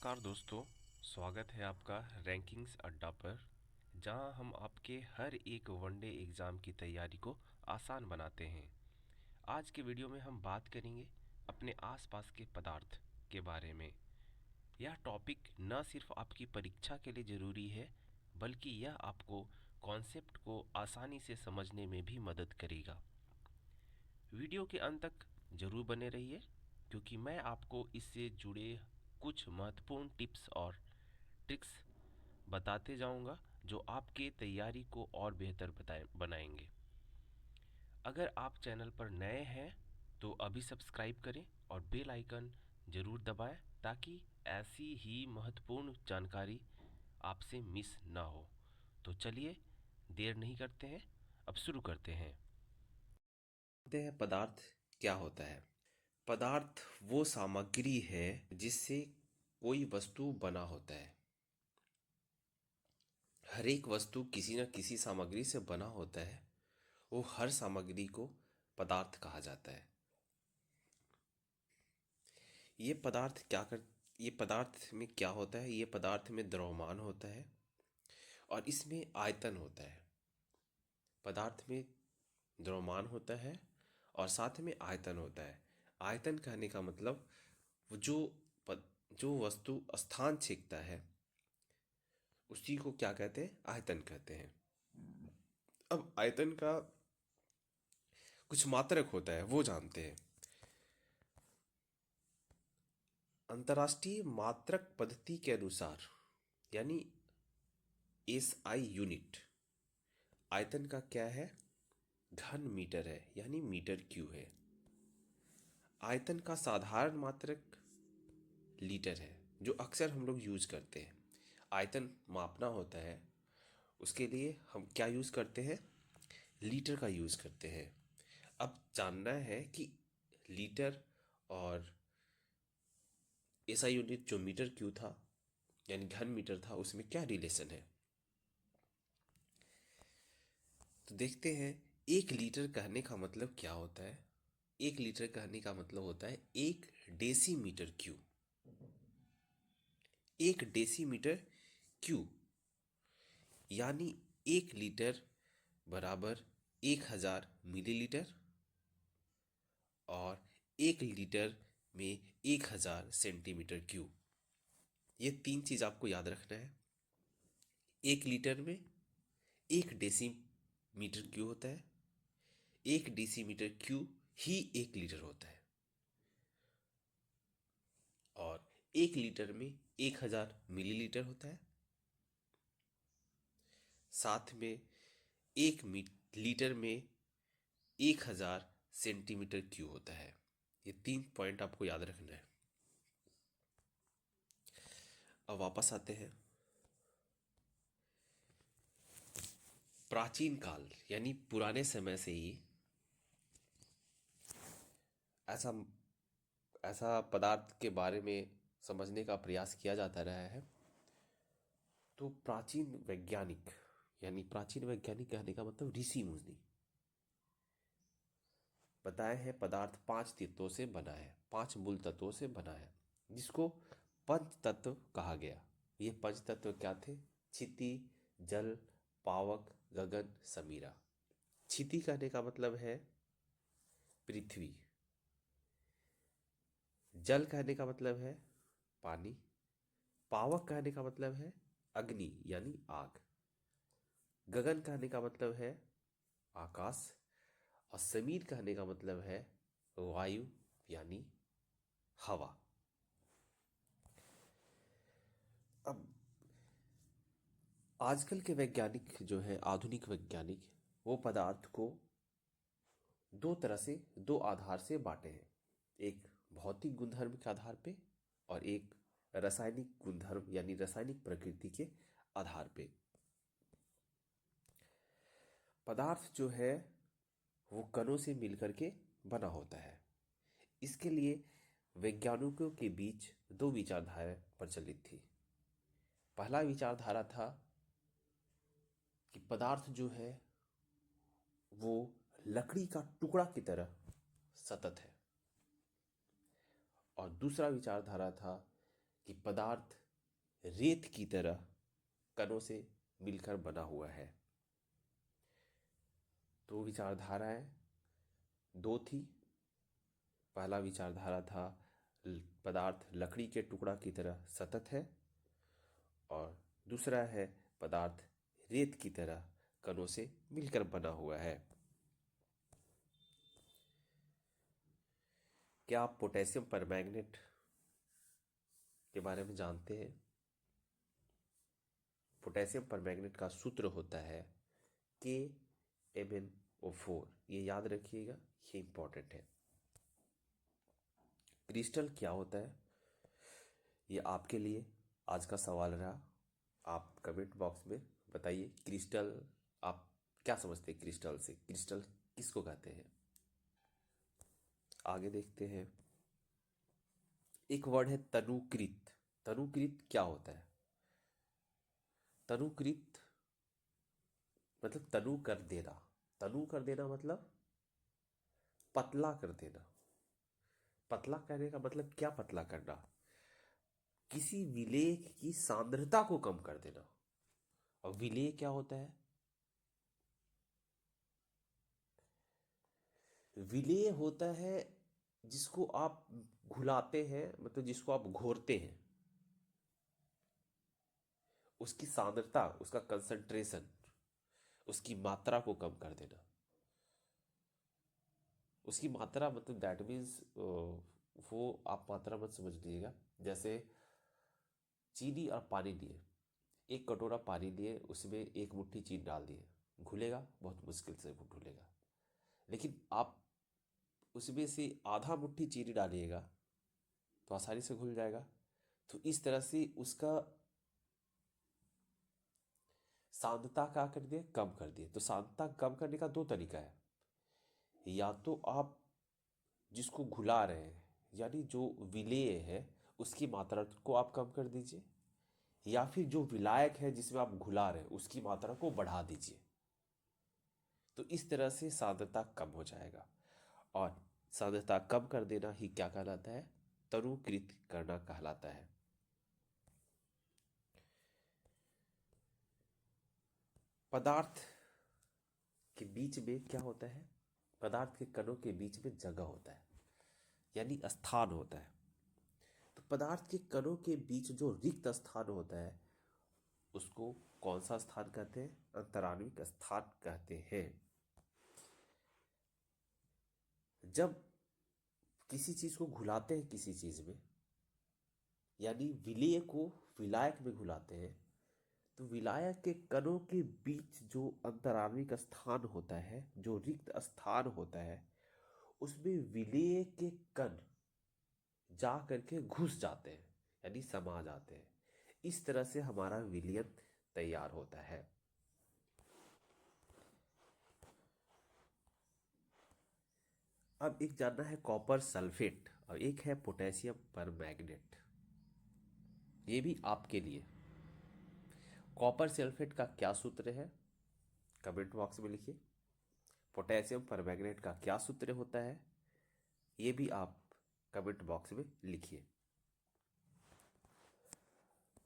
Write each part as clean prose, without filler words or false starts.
नमस्कार दोस्तों, स्वागत है आपका रैंकिंग्स अड्डा पर, जहां हम आपके हर एक वनडे एग्ज़ाम की तैयारी को आसान बनाते हैं। आज के वीडियो में हम बात करेंगे अपने आसपास के पदार्थ के बारे में। यह टॉपिक न सिर्फ आपकी परीक्षा के लिए ज़रूरी है, बल्कि यह आपको कॉन्सेप्ट को आसानी से समझने में भी मदद करेगा। वीडियो के अंत तक ज़रूर बने रहिए, क्योंकि मैं आपको इससे जुड़े कुछ महत्वपूर्ण टिप्स और ट्रिक्स बताते जाऊंगा जो आपके तैयारी को और बेहतर बनाएंगे। अगर आप चैनल पर नए हैं तो अभी सब्सक्राइब करें और बेल आइकन ज़रूर दबाएं, ताकि ऐसी ही महत्वपूर्ण जानकारी आपसे मिस ना हो। तो चलिए, देर नहीं करते हैं, अब शुरू करते हैं। पदार्थ क्या होता है? पदार्थ वो सामग्री है जिससे कोई वस्तु बना होता है। हर एक वस्तु किसी न किसी सामग्री से बना होता है। वो हर सामग्री को पदार्थ कहा जाता है। ये पदार्थ क्या कर ये पदार्थ में क्या होता है? ये पदार्थ में द्रव्यमान होता है और इसमें आयतन होता है। पदार्थ में द्रव्यमान होता है और साथ में आयतन होता है। आयतन कहने का मतलब वो पद, जो वस्तु स्थान छीनता है उसी को क्या कहते हैं? आयतन कहते हैं। अब आयतन का कुछ मात्रक होता है, वो जानते हैं। अंतर्राष्ट्रीय मात्रक पद्धति के अनुसार, यानी एसआई यूनिट, आयतन का क्या है? घन मीटर है, यानी मीटर क्यू है। आयतन का साधारण मात्रक लीटर है, जो अक्सर हम लोग यूज करते हैं। आयतन मापना होता है, उसके लिए हम क्या यूज करते हैं? लीटर का यूज करते हैं। अब जानना है कि लीटर और एसआई यूनिट जो मीटर क्यू था, यानी घन मीटर था, उसमें क्या रिलेशन है। तो देखते हैं। एक लीटर कहने का मतलब क्या होता है? एक लीटर कहने का मतलब होता है 1 डेसीमीटर क्यू। 1 डेसीमीटर क्यू यानी 1 लीटर बराबर 1000 मिलीलीटर, और 1 लीटर में 1000 सेंटीमीटर क्यू। ये तीन चीज आपको याद रखना है। 1 लीटर में 1 डेसीमीटर क्यू होता है। 1 डेसीमीटर क्यू ही 1 लीटर होता है। और 1 लीटर में 1000 मिलीलीटर होता है। साथ में 1 लीटर में 1000 सेंटीमीटर क्यू होता है। ये तीन पॉइंट आपको याद रखना है। अब वापस आते हैं। प्राचीन काल यानी पुराने समय से ही ऐसा ऐसा पदार्थ के बारे में समझने का प्रयास किया जाता रहा है। तो प्राचीन वैज्ञानिक कहने का मतलब ऋषि मुनि बताए हैं पदार्थ 5 तत्वों से बना है, 5 मूल तत्वों से बना है, जिसको पंच तत्व कहा गया। ये पंच तत्व क्या थे? क्षिति, जल, पावक, गगन, समीरा। क्षिति कहने का मतलब है पृथ्वी। जल कहने का मतलब है पानी। पावक कहने का मतलब है अग्नि यानी आग। गगन कहने का मतलब है आकाश। और समीर कहने का मतलब है वायु यानी हवा। अब आजकल के वैज्ञानिक जो है, आधुनिक वैज्ञानिक, वो पदार्थ को दो आधार से बांटे हैं। एक भौतिक गुणधर्म के आधार पे और एक रासायनिक गुणधर्म यानी रासायनिक प्रकृति के आधार पे। पदार्थ जो है वो कणों से मिलकर के बना होता है। इसके लिए वैज्ञानिकों के बीच दो विचारधाराएं प्रचलित थी। पहला विचारधारा था कि पदार्थ जो है वो लकड़ी का टुकड़ा की तरह सतत है। और दूसरा विचारधारा था कि पदार्थ रेत की तरह कणों से मिलकर बना हुआ है। तो विचारधाराएं दो थी। पहला विचारधारा था पदार्थ लकड़ी के टुकड़ा की तरह सतत है, और दूसरा है पदार्थ रेत की तरह कणों से मिलकर बना हुआ है। क्या आप पोटेशियम परमैंगनेट के बारे में जानते हैं? पोटेशियम परमैंगनेट का सूत्र होता है KMnO4। ये याद रखिएगा, ये इंपॉर्टेंट है। क्रिस्टल क्या होता है, ये आपके लिए आज का सवाल रहा। आप कमेंट बॉक्स में बताइए, क्रिस्टल आप क्या समझते हैं? क्रिस्टल से क्रिस्टल किसको कहते हैं? आगे देखते हैं। एक वर्ड है तनुकृत। तनुकृत क्या होता है? तनुकृत मतलब तनु कर देना। तनु कर देना मतलब पतला कर देना। पतला करने का मतलब क्या? पतला करना, किसी विलेय की सांद्रता को कम कर देना। और विलेय क्या होता है? विलेय होता है जिसको आप घुलाते हैं, मतलब जिसको आप घोरते हैं, उसकी सांद्रता, उसका कंसंट्रेशन, उसकी मात्रा को कम कर देना। उसकी मात्रा मतलब दैट मीन्स वो आप मात्रा मत समझ लीजिएगा। जैसे चीनी और पानी लिए, एक कटोरा पानी लिए, उसमें एक मुट्ठी चीनी डाल दिए, घुलेगा? बहुत मुश्किल से वो घुलेगा। लेकिन आप उसमें से आधा मुट्ठी चीनी डालिएगा तो आसानी से घुल जाएगा। तो इस तरह से उसका सांद्रता क्या कर दिए? कम कर दिए। तो सांद्रता कम करने का दो तरीका है। या तो आप जिसको घुला रहे हैं, यानी जो विलेय है, उसकी मात्रा को आप कम कर दीजिए, या फिर जो विलायक है जिसमें आप घुला रहे हैं उसकी मात्रा को बढ़ा दीजिए। तो इस तरह से सांद्रता कम हो जाएगा। और सांद्रता कम कर देना ही क्या कहलाता है? तनुकृत करना कहलाता है। पदार्थ के बीच में क्या होता है? पदार्थ के कणों के बीच में जगह होता है, यानी स्थान होता है। तो पदार्थ के कणों के बीच जो रिक्त स्थान होता है उसको कौन सा स्थान कहते हैं? अंतराण्विक स्थान कहते हैं। जब किसी चीज को घुलाते हैं किसी चीज में, यानी विलेय को विलायक में घुलाते हैं, तो विलायक के कणों के बीच जो अंतराण्विक स्थान होता है, जो रिक्त स्थान होता है, उसमें विलेय के कण जा करके घुस जाते हैं, यानी समा जाते हैं। इस तरह से हमारा विलयन तैयार होता है। अब एक जानना है कॉपर सल्फेट, और एक है पोटेशियम परमैंगनेट। ये भी आपके लिए। कॉपर सल्फेट का क्या सूत्र है? कमेंट बॉक्स में लिखिए। पोटेशियम परमैंगनेट का क्या सूत्र होता है? ये भी आप कमेंट बॉक्स में लिखिए।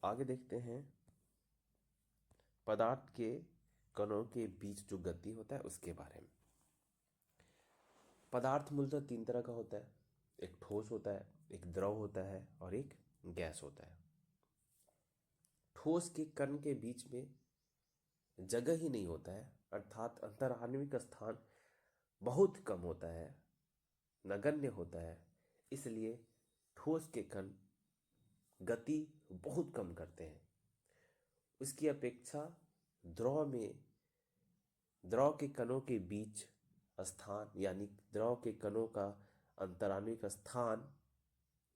आगे देखते हैं पदार्थ के कणों के बीच जो गति होता है उसके बारे में। पदार्थ मूलतः तीन तरह का होता है। एक ठोस होता है, एक द्रव होता है, और एक गैस होता है। ठोस के कण के बीच में जगह ही नहीं होता है, अर्थात अंतराण्विक स्थान बहुत कम होता है, नगण्य होता है। इसलिए ठोस के कण गति बहुत कम करते हैं। उसकी अपेक्षा द्रव में, द्रव के कणों के बीच स्थान, यानी द्रव के कणों का अंतराण्विक स्थान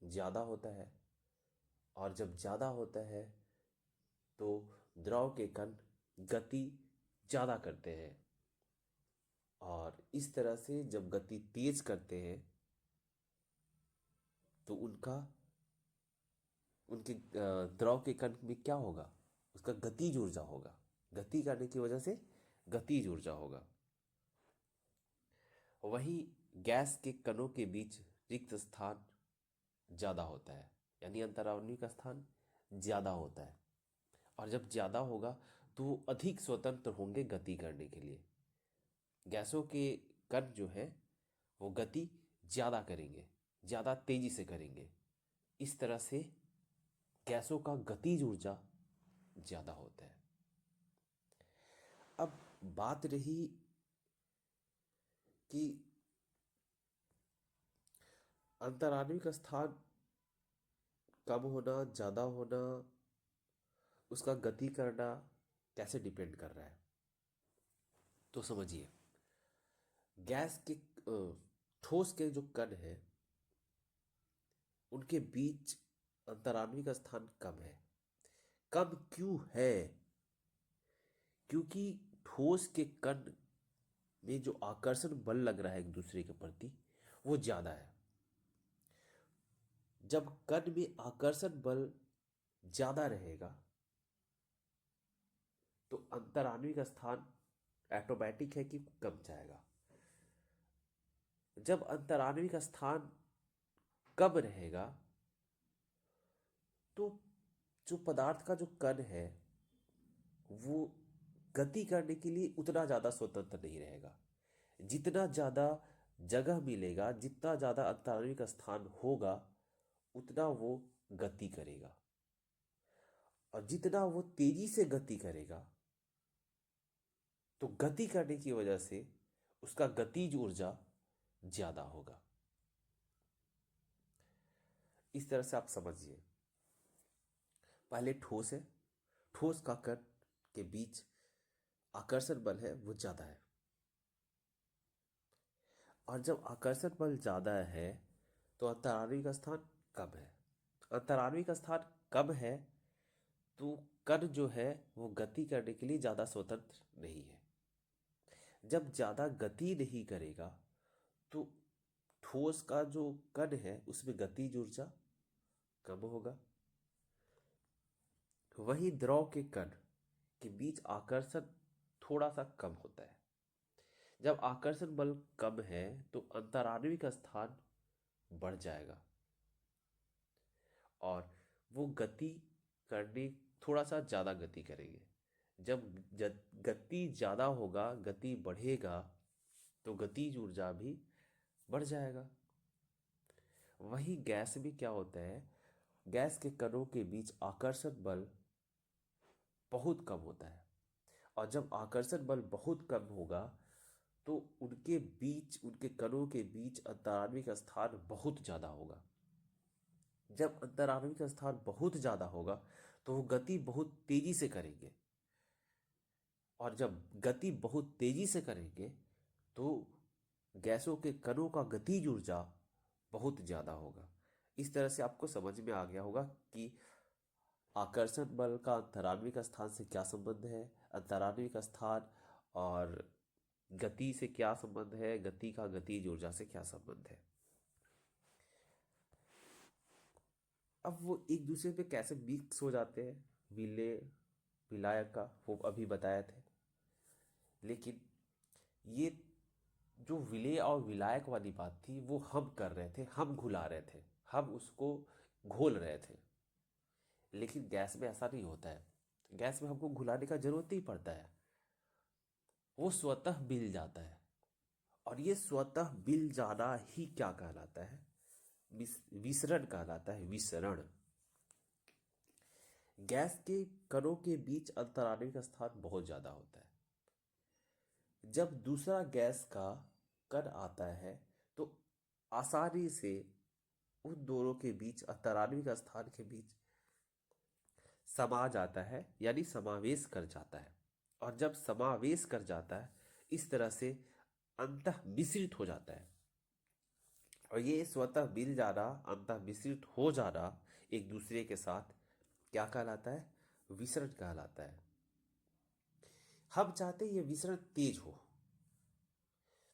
ज़्यादा होता है। और जब ज़्यादा होता है तो द्रव के कण गति ज़्यादा करते हैं। और इस तरह से जब गति तेज करते हैं तो उनके द्रव के कण में क्या होगा? उसका गतिज ऊर्जा होगा। गति करने की वजह से गतिज ऊर्जा होगा। वहीं गैस के कणों के बीच रिक्त स्थान ज़्यादा होता है। यानी अंतराणविक स्थान ज़्यादा होता है। और जब ज़्यादा होगा तो वो अधिक स्वतंत्र होंगे गति करने के लिए। गैसों के कण जो है वो गति ज़्यादा करेंगे, ज़्यादा तेजी से करेंगे। इस तरह से गैसों का गतिज ऊर्जा ज़्यादा होता है। अब बात रही कि अंतराणविक स्थान कम होना, ज़्यादा होना, उसका गति करना कैसे डिपेंड कर रहा है। तो समझिए, गैस के ठोस के जो कण हैं उनके बीच अंतराणविक स्थान कम है। कम क्यों है? क्योंकि ठोस के कण में जो आकर्षण बल लग रहा है एक दूसरे के प्रति वो ज़्यादा है। जब कण में आकर्षण बल ज़्यादा रहेगा तो अंतराणविक स्थान ऑटोमेटिक है कि कम जाएगा। जब अंतराणविक स्थान कम रहेगा तो जो पदार्थ का जो कण है वो गति करने के लिए उतना ज़्यादा स्वतंत्र नहीं रहेगा। जितना ज़्यादा जगह मिलेगा, जितना ज़्यादा अंतराणविक स्थान होगा, उतना वो गति करेगा। और जितना वो तेजी से गति करेगा तो गति करने की वजह से उसका गतिज ऊर्जा ज़्यादा होगा। इस तरह से आप समझिए, पहले ठोस है, ठोस का कण के बीच आकर्षण बल है वो ज़्यादा है। और जब आकर्षण बल ज़्यादा है तो अंतराणविक स्थान कम है। अंतराणविक स्थान कम है तो कण जो है वो गति करने के लिए ज़्यादा स्वतंत्र नहीं है। जब ज़्यादा गति नहीं करेगा तो ठोस का जो कण है उसमें गतिज ऊर्जा कम होगा। वही द्रव के कण के बीच आकर्षण थोड़ा सा कम होता है। जब आकर्षण बल कम है तो अंतराणविक स्थान बढ़ जाएगा और वो गति करने थोड़ा सा ज़्यादा गति करेंगे। जब गति ज़्यादा होगा, गति बढ़ेगा तो गतिज ऊर्जा भी बढ़ जाएगा। वही गैस में क्या होता है, गैस के कणों के बीच आकर्षण बल बहुत कम होता है। और जब आकर्षण बल बहुत कम होगा तो उनके बीच, उनके कणों के बीच अंतराणविक स्थान बहुत ज़्यादा होगा। जब अंतराणविक स्थान बहुत ज़्यादा होगा तो वो गति बहुत तेजी से करेंगे। और जब गति बहुत तेजी से करेंगे तो गैसों के कणों का गतिज ऊर्जा बहुत ज़्यादा होगा। इस तरह से आपको समझ में आ गया होगा कि आकर्षण बल का अंतराणविक स्थान से क्या संबंध है, अंतराणविक स्थान और गति से क्या संबंध है, गति का गतिज ऊर्जा से क्या संबंध है। अब वो एक दूसरे पे कैसे मिक्स हो जाते हैं, विलेय विलायक का वो अभी बताए थे। लेकिन ये जो विलेय और विलायक वाली बात थी वो हम कर रहे थे, हम घुला रहे थे, हम उसको घोल रहे थे। लेकिन गैस में ऐसा नहीं होता है। गैस में हमको घुलाने का जरूरत नहीं पड़ता है, वो स्वतः मिल जाता है। और ये स्वतः मिल जाना ही क्या कहलाता है, विसरण कहलाता है। विसरण। गैस के कणों के बीच अंतराणविक स्थान बहुत ज्यादा होता है। जब दूसरा गैस का कण आता है तो आसानी से उन दोनों के बीच, अंतराणविक स्थान के बीच समा जाता है, यानी समावेश कर जाता है। और जब समावेश कर जाता है इस तरह से अंतः मिश्रित हो जाता है। और ये स्वतः मिल जाना, अंतः मिश्रित हो जाना एक दूसरे के साथ क्या कहलाता है, विसरण कहलाता है। हम चाहते हैं ये विसरण तेज हो,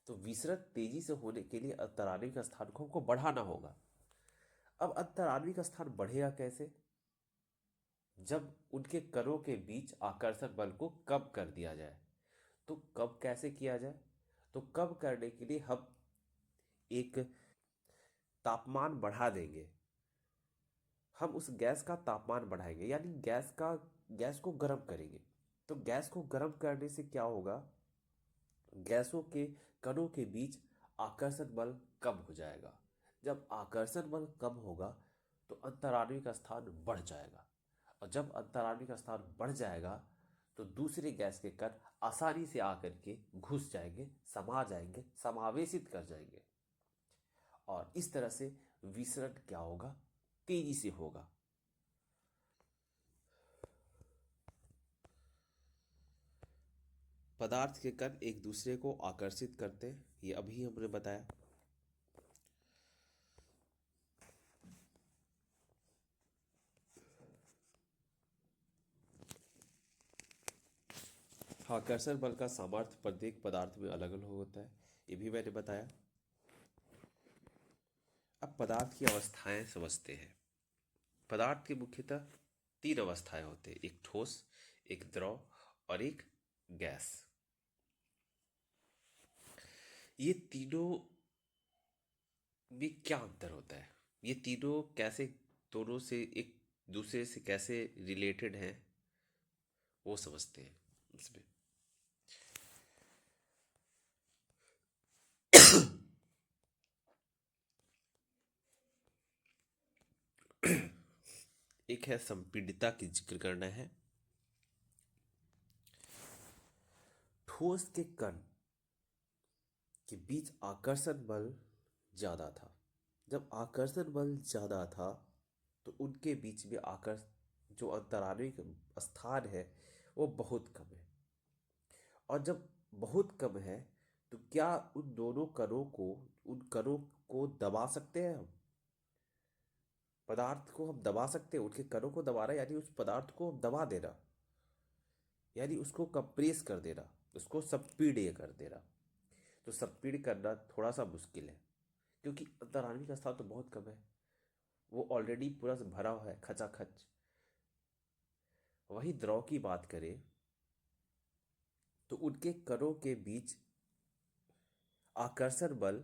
तो विसरण तेजी से होने के लिए अंतराणविक स्थान को हमको बढ़ाना होगा। अब अंतराणविक स्थान बढ़ेगा कैसे? जब उनके कणों के बीच आकर्षण बल को कम कर दिया जाए। तो कम कैसे किया जाए? तो कम करने के लिए हम एक तापमान बढ़ा देंगे। हम उस गैस का तापमान बढ़ाएंगे, यानी गैस को गर्म करेंगे। तो गैस को गर्म करने से क्या होगा, गैसों के कणों के बीच आकर्षण बल कम हो जाएगा। जब आकर्षण बल कम होगा तो अंतराणु का स्थान बढ़ जाएगा, और जब अंतराणु का स्थान बढ़ जाएगा तो दूसरे गैस के कण आसानी से आकर के घुस जाएंगे, समा जाएंगे, समावेशित कर जाएंगे, और इस तरह से विसरण क्या होगा, तेजी से होगा। पदार्थ के कण एक दूसरे को आकर्षित करते हैं, ये अभी हमने बताया। आकर्षण बल का सामर्थ्य प्रत्येक पदार्थ में अलग अलग होता है, ये भी मैंने बताया। अब पदार्थ की अवस्थाएं समझते हैं। पदार्थ के मुख्यतः तीन अवस्थाएं होते हैं, एक ठोस, एक द्रव और एक गैस। ये तीनों में क्या अंतर होता है, ये तीनों कैसे दोनों से एक दूसरे से कैसे रिलेटेड हैं, वो समझते हैं इसमें। एक है संपीड़ितता की जिक्र करना है। ठोस के कण के बीच आकर्षण बल ज्यादा था। जब आकर्षण बल ज्यादा था तो उनके बीच में आकर्षण जो अंतराणु स्थान है वो बहुत कम है, और जब बहुत कम है तो क्या उन कणों को दबा सकते हैं हम? पदार्थ को हम दबा सकते हैं, उनके कणों को दबाना यानी उस पदार्थ को दबा देना, यानी उसको कंप्रेस कर देना, उसको संपीड्य कर देना। तो संपीड्य करना थोड़ा सा मुश्किल है, क्योंकि अंतराणु का स्थान तो बहुत कम है, वो ऑलरेडी पूरा भरा हुआ है खचाखच। वही द्रव की बात करें तो उनके कणों के बीच आकर्षण बल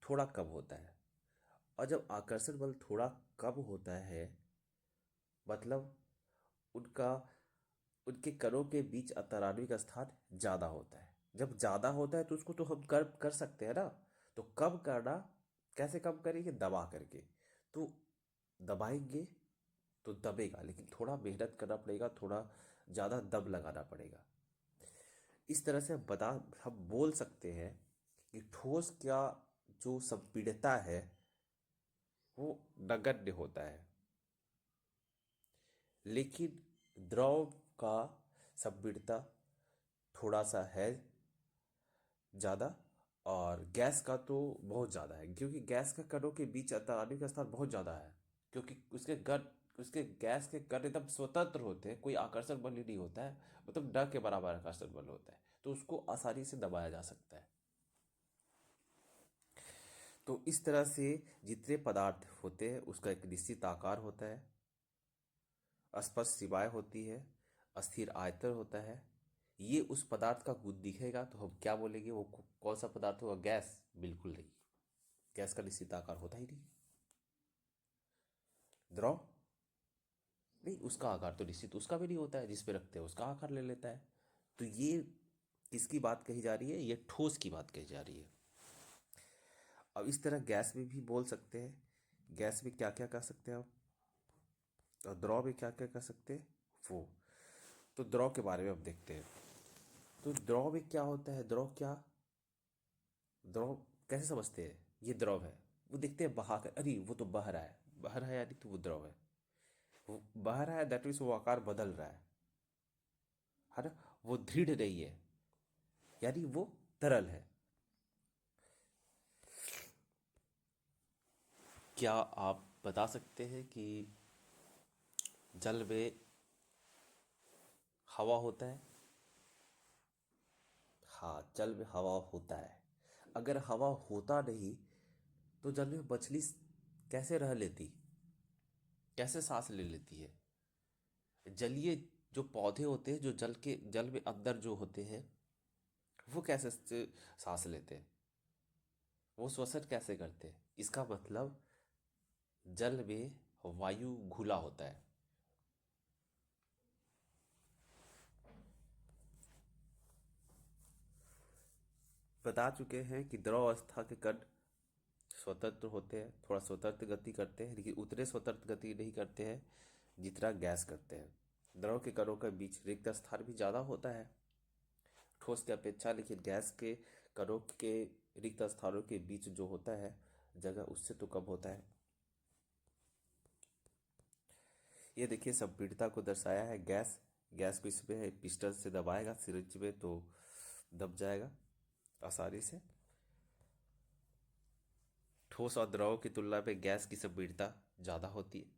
थोड़ा कम होता है, और जब आकर्षण बल थोड़ा कम होता है मतलब उनका उनके कणों के बीच अंतराणु का स्थान ज़्यादा होता है। जब ज़्यादा होता है तो उसको तो हम कर कर सकते हैं ना। तो कम करना, कैसे कम करेंगे, दबा करके। तो दबाएंगे तो दबेगा, लेकिन थोड़ा मेहनत करना पड़ेगा, थोड़ा ज़्यादा दम लगाना पड़ेगा। इस तरह से हम बोल सकते हैं कि ठोस का जो संपीड़ितता है वो नगण्य होता है, लेकिन द्रव का संपीड़ितता थोड़ा सा है ज़्यादा, और गैस का तो बहुत ज़्यादा है, क्योंकि गैस के कणों के बीच अंतराणु का स्थान बहुत ज़्यादा है। क्योंकि उसके गैस के कण एकदम स्वतंत्र होते हैं, कोई आकर्षण बल ही नहीं होता है, मतलब न के बराबर आकर्षण बल होता है, तो उसको आसानी से दबाया जा सकता है। तो इस तरह से जितने पदार्थ होते हैं उसका एक निश्चित आकार होता है, स्पष्ट सीमाएं होती है, अस्थिर आयतन होता है। ये उस पदार्थ का गुण दिखेगा तो हम क्या बोलेंगे, वो कौन सा पदार्थ होगा, गैस? बिल्कुल नहीं, गैस का निश्चित आकार होता ही नहीं। द्रव नहीं, उसका आकार तो निश्चित उसका भी नहीं होता है, जिस पे रखते हैं उसका आकार ले लेता है। तो ये किसकी बात कही जा रही है, ये ठोस की बात कही जा रही है। अब इस तरह गैस में भी बोल सकते हैं, गैस में क्या क्या कर सकते हैं आप, और द्रव में क्या क्या कर सकते हैं वो। तो द्रव के बारे में अब देखते हैं। तो द्रव में क्या होता है, द्रव कैसे समझते हैं, ये द्रव है, वो देखते हैं बहा कर, अरे वो तो बह रहा है, बह रहा है यानी तो वो द्रव है। वो बह रहा है दैट मीन्स वो आकार बदल रहा है ना। वो दृढ़ नहीं है यानी वो तरल है। क्या आप बता सकते हैं कि जल में हवा होता है? हाँ, जल में हवा होता है। अगर हवा होता नहीं तो जल में मछली कैसे रह लेती, कैसे सांस ले लेती है? जलीय जो पौधे होते हैं, जो जल में अंदर जो होते हैं, वो कैसे सांस लेते हैं, वो श्वसन कैसे करते हैं? इसका मतलब जल में वायु घुला होता है। बता चुके हैं कि द्रव अवस्था के कण स्वतंत्र होते हैं, थोड़ा स्वतंत्र गति करते हैं, लेकिन उतने स्वतंत्र गति नहीं करते हैं जितना गैस करते हैं। द्रव के कणों के बीच रिक्त स्थान भी ज़्यादा होता है ठोस की अपेक्षा, लेकिन गैस के कणों के रिक्त स्थानों के बीच जो होता है जगह, उससे तो कम होता है। ये देखिए संपीड़ितता को दर्शाया है। गैस गैस को इसमें पिस्टन से दबाएगा सिरिंज में तो दब जाएगा आसानी से। ठोस और द्रव की तुलना में गैस की संपीड़ितता ज़्यादा होती है।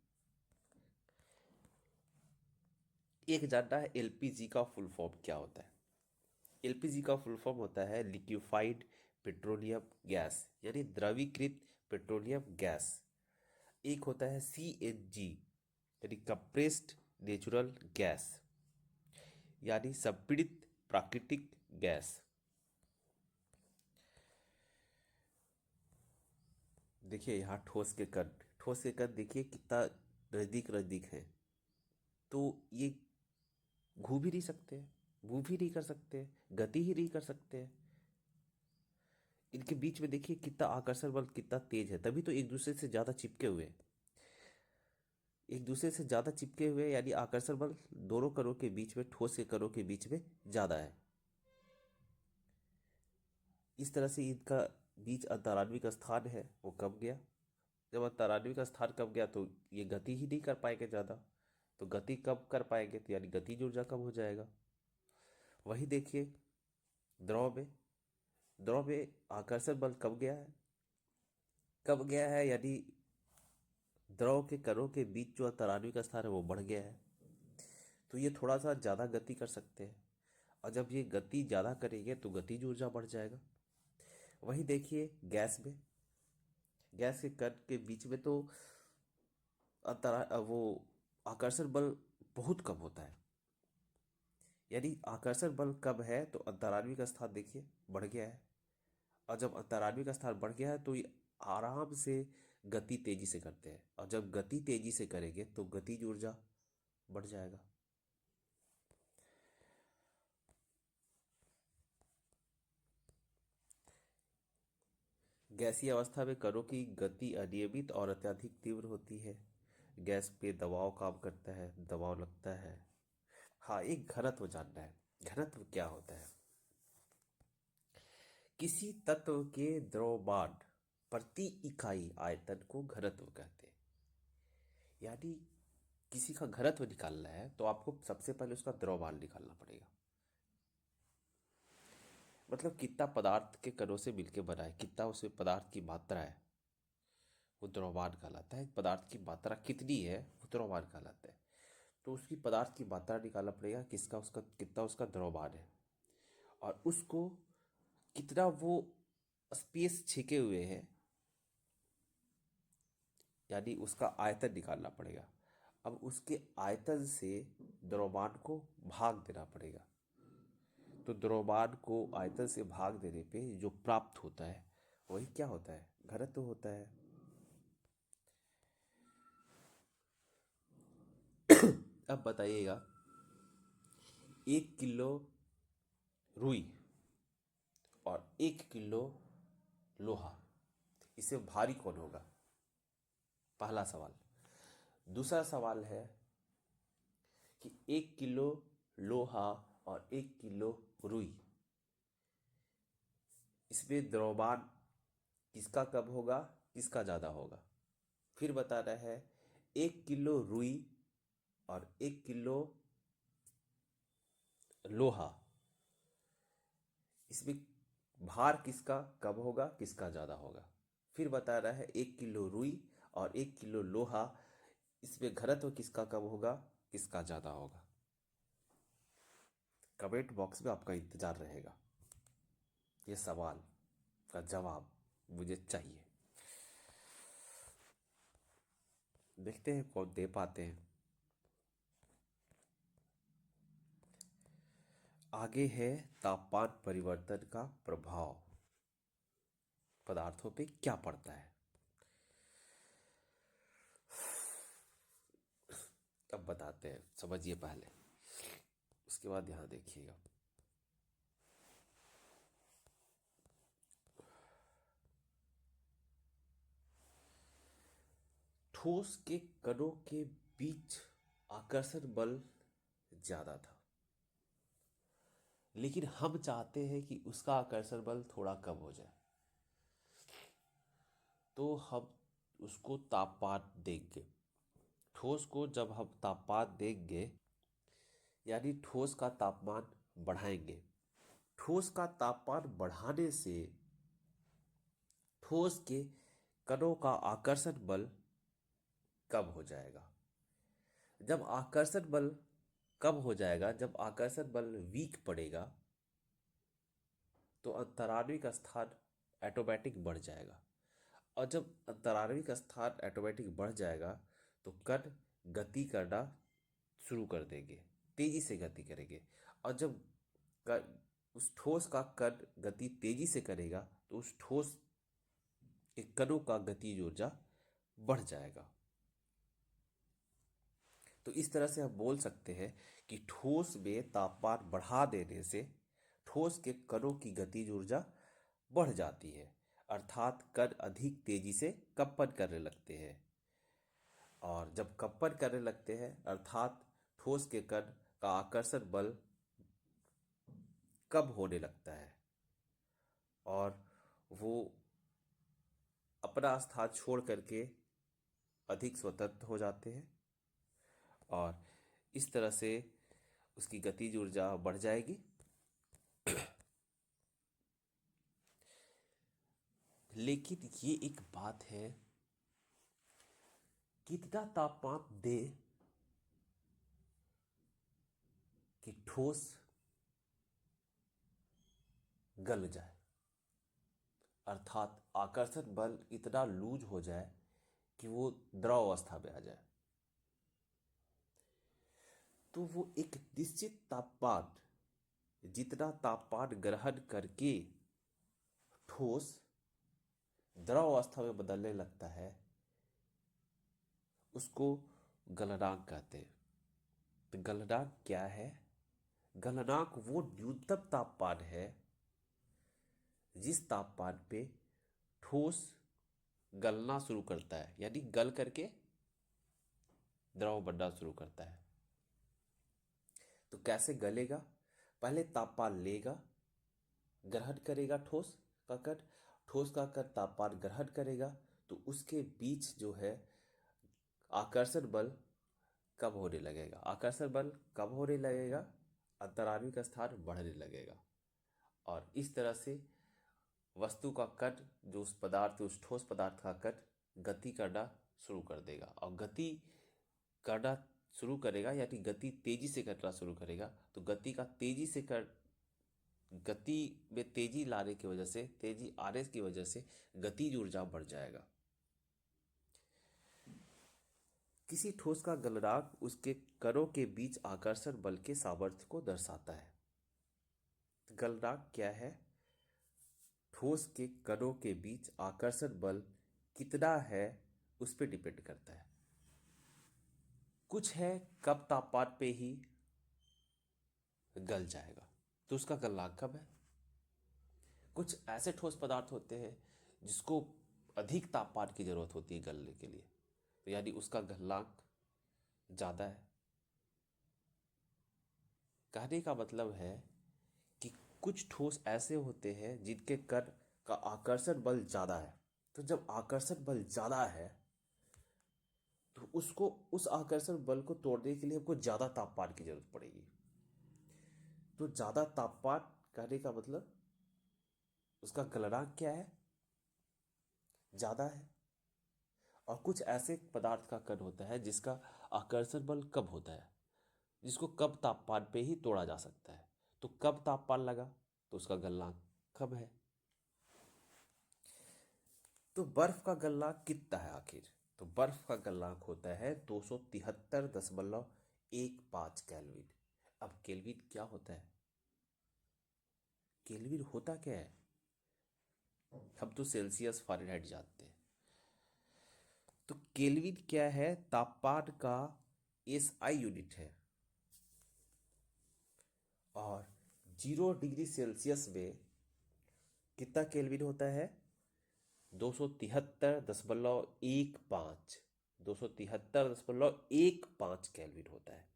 एक जानना है एलपीजी का फुल फॉर्म क्या होता है। एलपीजी का फुल फॉर्म होता है लिक्विफाइड पेट्रोलियम गैस, यानी द्रवीकृत पेट्रोलियम गैस। एक होता है सीएनजी यानी कंप्रेस्ड नेचुरल गैस, यानी संपीड़ित प्राकृतिक गैस। देखिए यहाँ ठोस के कण देखिए कितना नजदीक नजदीक है, तो ये घूम भी नहीं सकते, मूव भी नहीं कर सकते, गति ही नहीं कर सकते। इनके बीच में देखिए कितना आकर्षण बल कितना तेज है, तभी तो एक दूसरे से ज्यादा चिपके हुए हैं। एक दूसरे से ज्यादा चिपके हुए यानी आकर्षण बल दोनों कणों के बीच में, ठोस के कणों के बीच में ज्यादा है। इस तरह से इनका बीच अंतराण्विक स्थान है वो कम गया। जब अंतराण्विक स्थान कम गया तो ये गति ही नहीं कर पाएंगे ज़्यादा, तो गति कम कर पाएंगे तो यानी गतिज ऊर्जा कम हो जाएगा। वही देखिए द्रव में द्रव में आकर्षण बल कम गया है यानी द्रव के कणों के बीच जो अंतराण्विक स्थान है वो बढ़ गया है, तो ये थोड़ा सा ज़्यादा गति कर सकते हैं। और जब ये गति ज़्यादा करेंगे तो गतिज ऊर्जा बढ़ जाएगा। वही देखिए गैस के कण के बीच में तो वो आकर्षण बल बहुत कम होता है, यानी आकर्षण बल कम है तो अंतराण्विक स्थान देखिए बढ़ गया है। और जब अंतराण्विक स्थान बढ़ गया है तो ये आराम से गति तेजी से करते हैं, और जब गति तेजी से करेंगे तो गतिज ऊर्जा बढ़ जाएगा। गैसीय अवस्था में कणों की गति अनियमित और अत्यधिक तीव्र होती है। गैस पे दबाव काम करता है, दबाव लगता है। हाँ, एक घनत्व जानना है। घनत्व क्या होता है? किसी तत्व के द्रव्यमान प्रति इकाई आयतन को घनत्व कहते हैं। यानी किसी का घनत्व निकालना है तो आपको सबसे पहले उसका द्रव्यमान निकालना पड़ेगा। मतलब कितना पदार्थ के कणों से मिलकर बना है, कितना उसमें पदार्थ की मात्रा है, वो द्रव्यमान कहलाता है। पदार्थ की मात्रा कितनी है वो द्रव्यमान कहलाता है। तो उसकी पदार्थ की मात्रा निकालना पड़ेगा, कितना उसका द्रव्यमान है, और उसको कितना वो स्पेस छेके हुए हैं, यानी उसका आयतन निकालना पड़ेगा। अब उसके आयतन से द्रव्यमान को भाग देना पड़ेगा। तो द्रव्यमान को आयतन से भाग देने पे जो प्राप्त होता है वही क्या होता है? घनत्व होता है। अब बताइएगा 1 किलो रुई और 1 किलो लोहा, इससे भारी कौन होगा? पहला सवाल। दूसरा सवाल है कि 1 किलो लोहा और 1 किलो रुई, इसमें द्रव्यमान किसका कम होगा, किसका ज़्यादा होगा? फिर बताना है 1 किलो रुई और 1 किलो लोहा, इसमें भार किसका कम होगा, किसका ज़्यादा होगा? फिर बताना है 1 किलो रुई और 1 किलो लोहा, इसमें घनत्व किसका कम होगा, किसका ज़्यादा होगा? कमेंट बॉक्स में आपका इंतज़ार रहेगा। ये सवाल का जवाब मुझे चाहिए। देखते हैं कौन दे पाते हैं। आगे है तापमान परिवर्तन का प्रभाव पदार्थों पे क्या पड़ता है। बताते हैं, समझिए पहले, उसके बाद ध्यान देखिएगा। ठोस के कणों के बीच आकर्षण बल ज्यादा था, लेकिन हम चाहते हैं कि उसका आकर्षण बल थोड़ा कम हो जाए, तो हम उसको तापमान देंगे। ठोस को जब हम तापमान देंगे, यानी ठोस का तापमान बढ़ाएंगे, ठोस का तापमान बढ़ाने से ठोस के कणों का आकर्षण बल कम हो जाएगा। जब आकर्षण बल कम हो जाएगा, जब आकर्षण बल वीक पड़ेगा, तो अंतराण्विक स्थान ऑटोमेटिक बढ़ जाएगा। और जब अंतराण्विक स्थान ऑटोमेटिक बढ़ जाएगा तो कण गति करना शुरू कर देंगे, तेजी से गति करेंगे। और जब उस ठोस का कण गति तेजी से करेगा तो उस ठोस के कणों का गतिज ऊर्जा बढ़ जाएगा। तो इस तरह से हम बोल सकते हैं कि ठोस में तापमान बढ़ा देने से ठोस के कणों की गतिज ऊर्जा बढ़ जाती है, अर्थात कण अधिक तेजी से कंपन करने लगते हैं। और जब कंपन करने लगते हैं अर्थात ठोस के कण का आकर्षण बल कम होने लगता है और वो अपना स्थान छोड़ करके अधिक स्वतंत्र हो जाते हैं और इस तरह से उसकी गतिज ऊर्जा बढ़ जाएगी। लेकिन ये एक बात है, कितना तापमान दे कि ठोस गल जाए, अर्थात आकर्षण बल इतना लूज हो जाए कि वो द्रव अवस्था में आ जाए। तो वो एक निश्चित तापमान, जितना तापमान ग्रहण करके ठोस द्रव अवस्था में बदलने लगता है, उसको गलनांक कहते हैं। तो गलनांक क्या है? गलनांक वो न्यूनतम तापमान है जिस तापमान पे ठोस गलना शुरू करता है, यानी गल करके द्रव बनना शुरू करता है। तो कैसे गलेगा? पहले तापमान लेगा, ग्रहण करेगा ठोस का कण, ठोस का कण तापमान ग्रहण करेगा तो उसके बीच जो है आकर्षण बल कम होने लगेगा। आकर्षण बल कम होने लगेगा, अंतराण्विक स्थान बढ़ने लगेगा और इस तरह से वस्तु का कण, जो उस पदार्थ, उस ठोस पदार्थ का कण गति करना शुरू कर देगा। और गति करना शुरू करेगा यानी गति तेजी से करना शुरू करेगा। तो गति का तेजी से कर गति में तेजी लाने की वजह से, तेजी आने की वजह से गतिज ऊर्जा बढ़ जाएगा। किसी ठोस का गलनांक उसके कणों के बीच आकर्षण बल के सामर्थ्य को दर्शाता है। गलनांक क्या है? ठोस के कणों के बीच आकर्षण बल कितना है उस पर डिपेंड करता है। कुछ है कम तापमान पे ही गल जाएगा तो उसका गलनांक कम है। कुछ ऐसे ठोस पदार्थ होते हैं जिसको अधिक तापमान की जरूरत होती है गलने के लिए, तो यानी उसका गलनांक ज्यादा है। कहने का मतलब है कि कुछ ठोस ऐसे होते हैं जिनके कण का आकर्षण बल ज्यादा है। तो जब आकर्षण बल ज्यादा है तो उसको, उस आकर्षण बल को तोड़ने के लिए हमको ज्यादा तापमान की जरूरत पड़ेगी। तो ज्यादा तापमान कहने का मतलब उसका गलनांक क्या है? ज्यादा है। और कुछ ऐसे पदार्थ का कण होता है जिसका आकर्षण बल कम होता है, जिसको कम तापमान पे ही तोड़ा जा सकता है। तो कम तापमान लगा तो उसका गलनांक कम है। तो बर्फ का गलनांक कितना है आखिर? तो बर्फ का गलनांक होता है 273.15 केल्विन। अब केल्विन क्या होता है? केल्विन होता क्या है? हम तो सेल्सियस फ़ारेनहाइट जानते हैं। तो केल्विन क्या है? तापमान का एसआई यूनिट है। और 0 डिग्री सेल्सियस में कितना केल्विन होता है? 273.15, 273.15 केल्विन होता है।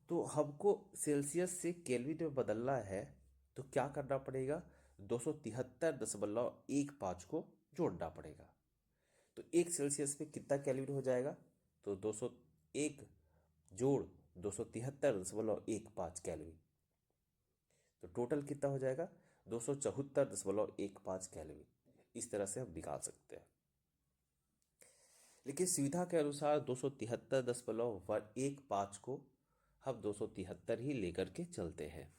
तो हमको सेल्सियस से केल्विन में बदलना है, तो क्या करना पड़ेगा? 273.15 को जोड़ना पड़ेगा। तो 1 सेल्सियस में कितना केल्विन हो जाएगा? तो 201 जोड़ 273.15 केल्विन, तो टोटल कितना हो जाएगा? 274.15 केल्विन। इस तरह से हम निकाल सकते हैं। लेकिन सुविधा के अनुसार 273.15 को हम 273 ही लेकर के चलते हैं।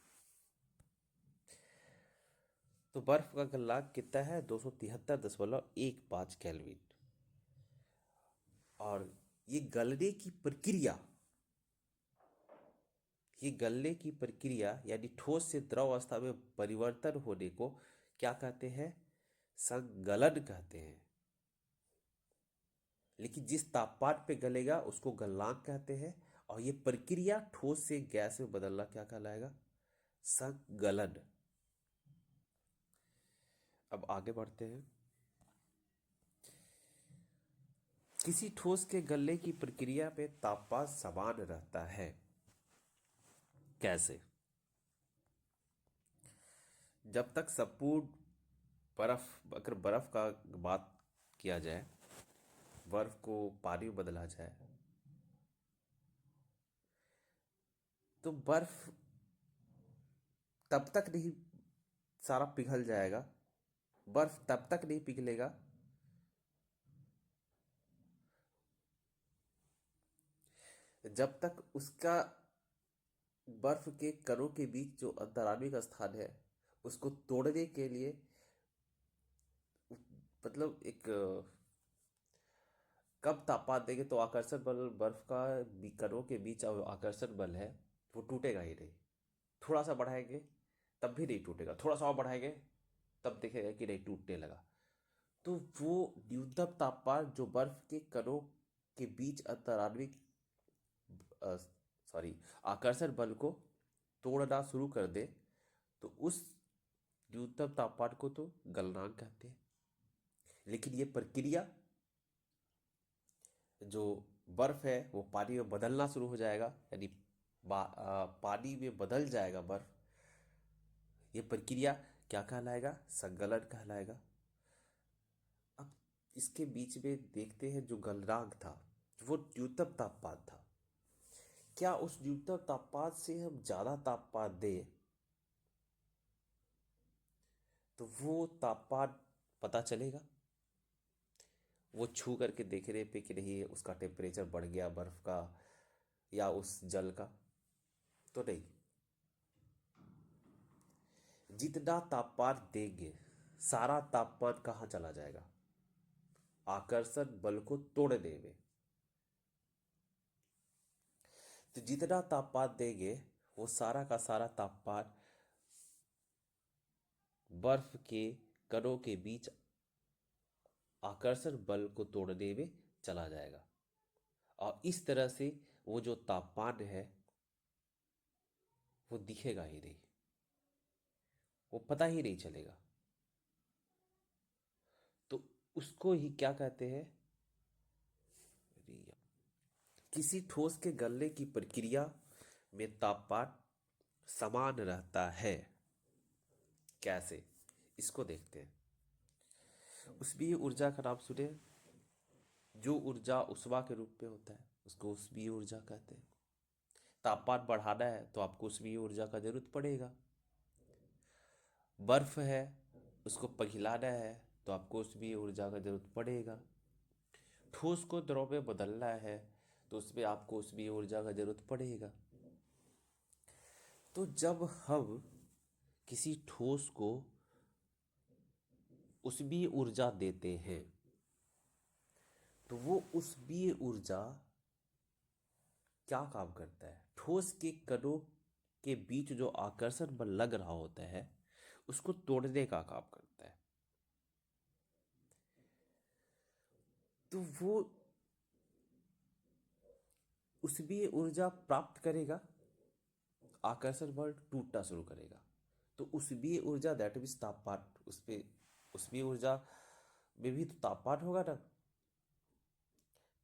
तो बर्फ का गलनांक कितना है? 273.15 केल्विन। और ये गलने की प्रक्रिया यानी ठोस से द्रव अवस्था में परिवर्तन होने को क्या कहते हैं? संगलन कहते हैं। लेकिन जिस तापमान पे गलेगा उसको गलनांक कहते हैं। और ये प्रक्रिया ठोस से गैस में बदलना क्या कहलाएगा? संगलन। अब आगे बढ़ते हैं। किसी ठोस के गलने की प्रक्रिया में तापमान समान रहता है। कैसे? जब तक संपूर्ण अगर बर्फ का बात किया जाए, बर्फ को पानी में बदला जाए, तो बर्फ तब तक नहीं सारा पिघल जाएगा, बर्फ तब तक नहीं पिघलेगा जब तक उसका बर्फ के कणों के बीच जो अंतराणविक स्थान है उसको तोड़ने के लिए, मतलब एक कब तापमान देंगे तो आकर्षण बल, बर्फ का कणों के बीच आकर्षण बल है वो टूटेगा ही नहीं। थोड़ा सा बढ़ाएंगे तब भी नहीं टूटेगा, थोड़ा सा और बढ़ाएंगे तब देखेगा कि नहीं टूटने लगा। तो वो न्यूनतम तापमान जो बर्फ के कणों के बीच अंतराणविक आकर्षण बल को तोड़ना शुरू कर दे, तो उस न्यूनतम तापमान को तो गलनांक कहते हैं। लेकिन ये प्रक्रिया जो बर्फ है वो पानी में बदलना शुरू हो जाएगा, यानी पानी में बदल जाएगा बर्फ। ये प्रक्रिया क्या कहलाएगा? संगलन कहलाएगा। अब इसके बीच में देखते हैं जो गलनांक था वो न्यूनतम तापमान था। क्या उस न्यूनतम तापमान से हम ज्यादा तापमान दें तो वो तापमान पता चलेगा? वो छू करके देखने पे कि नहीं उसका टेम्परेचर बढ़ गया बर्फ का या उस जल का? तो नहीं। जितना तापमान देंगे सारा तापमान कहाँ चला जाएगा? आकर्षण बल को तोड़ने में। तो जितना तापमान देंगे वो सारा का सारा तापमान बर्फ के कणों के बीच आकर्षण बल को तोड़ने में चला जाएगा। और इस तरह से वो जो तापमान है वो दिखेगा ही नहीं, वो पता ही नहीं चलेगा। तो उसको ही क्या कहते हैं? किसी ठोस के गलने की प्रक्रिया में तापमान समान रहता है। कैसे? इसको देखते हैं। ऊष्मीय ऊर्जा का नाम सुने? जो ऊर्जा ऊष्मा के रूप में होता है उसको ऊष्मीय ऊर्जा कहते हैं। तापमान बढ़ाना है तो आपको ऊष्मीय ऊर्जा का जरूरत पड़ेगा। बर्फ है उसको पिघलाना है तो आपको ऊष्मीय ऊर्जा का जरूरत पड़ेगा। ठोस को द्रव में बदलना है तो उसमें आपको ऊष्मीय ऊर्जा का जरूरत पड़ेगा। तो जब हम किसी ठोस को ऊष्मीय ऊर्जा देते हैं तो वो ऊष्मीय ऊर्जा क्या काम करता है? ठोस के कणों के बीच जो आकर्षण बल लग रहा होता है उसको तोड़ने का काम करता है। तो वो उष्मीय ऊर्जा प्राप्त करेगा, आकर्षण बल टूटना शुरू करेगा। तो उष्मीय ऊर्जा दैट मीन्स तापमान, उसमें उष्मीय ऊर्जा में भी तो तापमान होगा ना।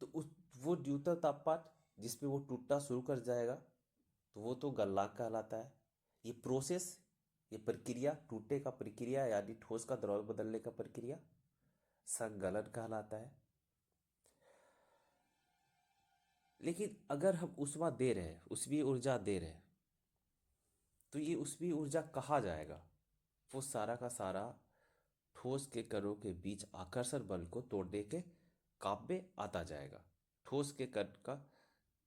तो उस वो न्यूनतम तापमान जिसमें वो टूटना शुरू कर जाएगा, तो वो तो गलनांक कहलाता है। ये प्रोसेस, ये प्रक्रिया, टूटने का प्रक्रिया यानी ठोस का द्रव में बदलने का प्रक्रिया संगलन कहलाता है। लेकिन अगर हम ऊष्मा दे रहे हैं, ऊष्मीय ऊर्जा दे रहे हैं, तो ये ऊष्मीय ऊर्जा कहाँ जाएगा? वो सारा का सारा ठोस के कणों के बीच आकर्षण बल को तोड़ने के काम में आता जाएगा। ठोस के कण का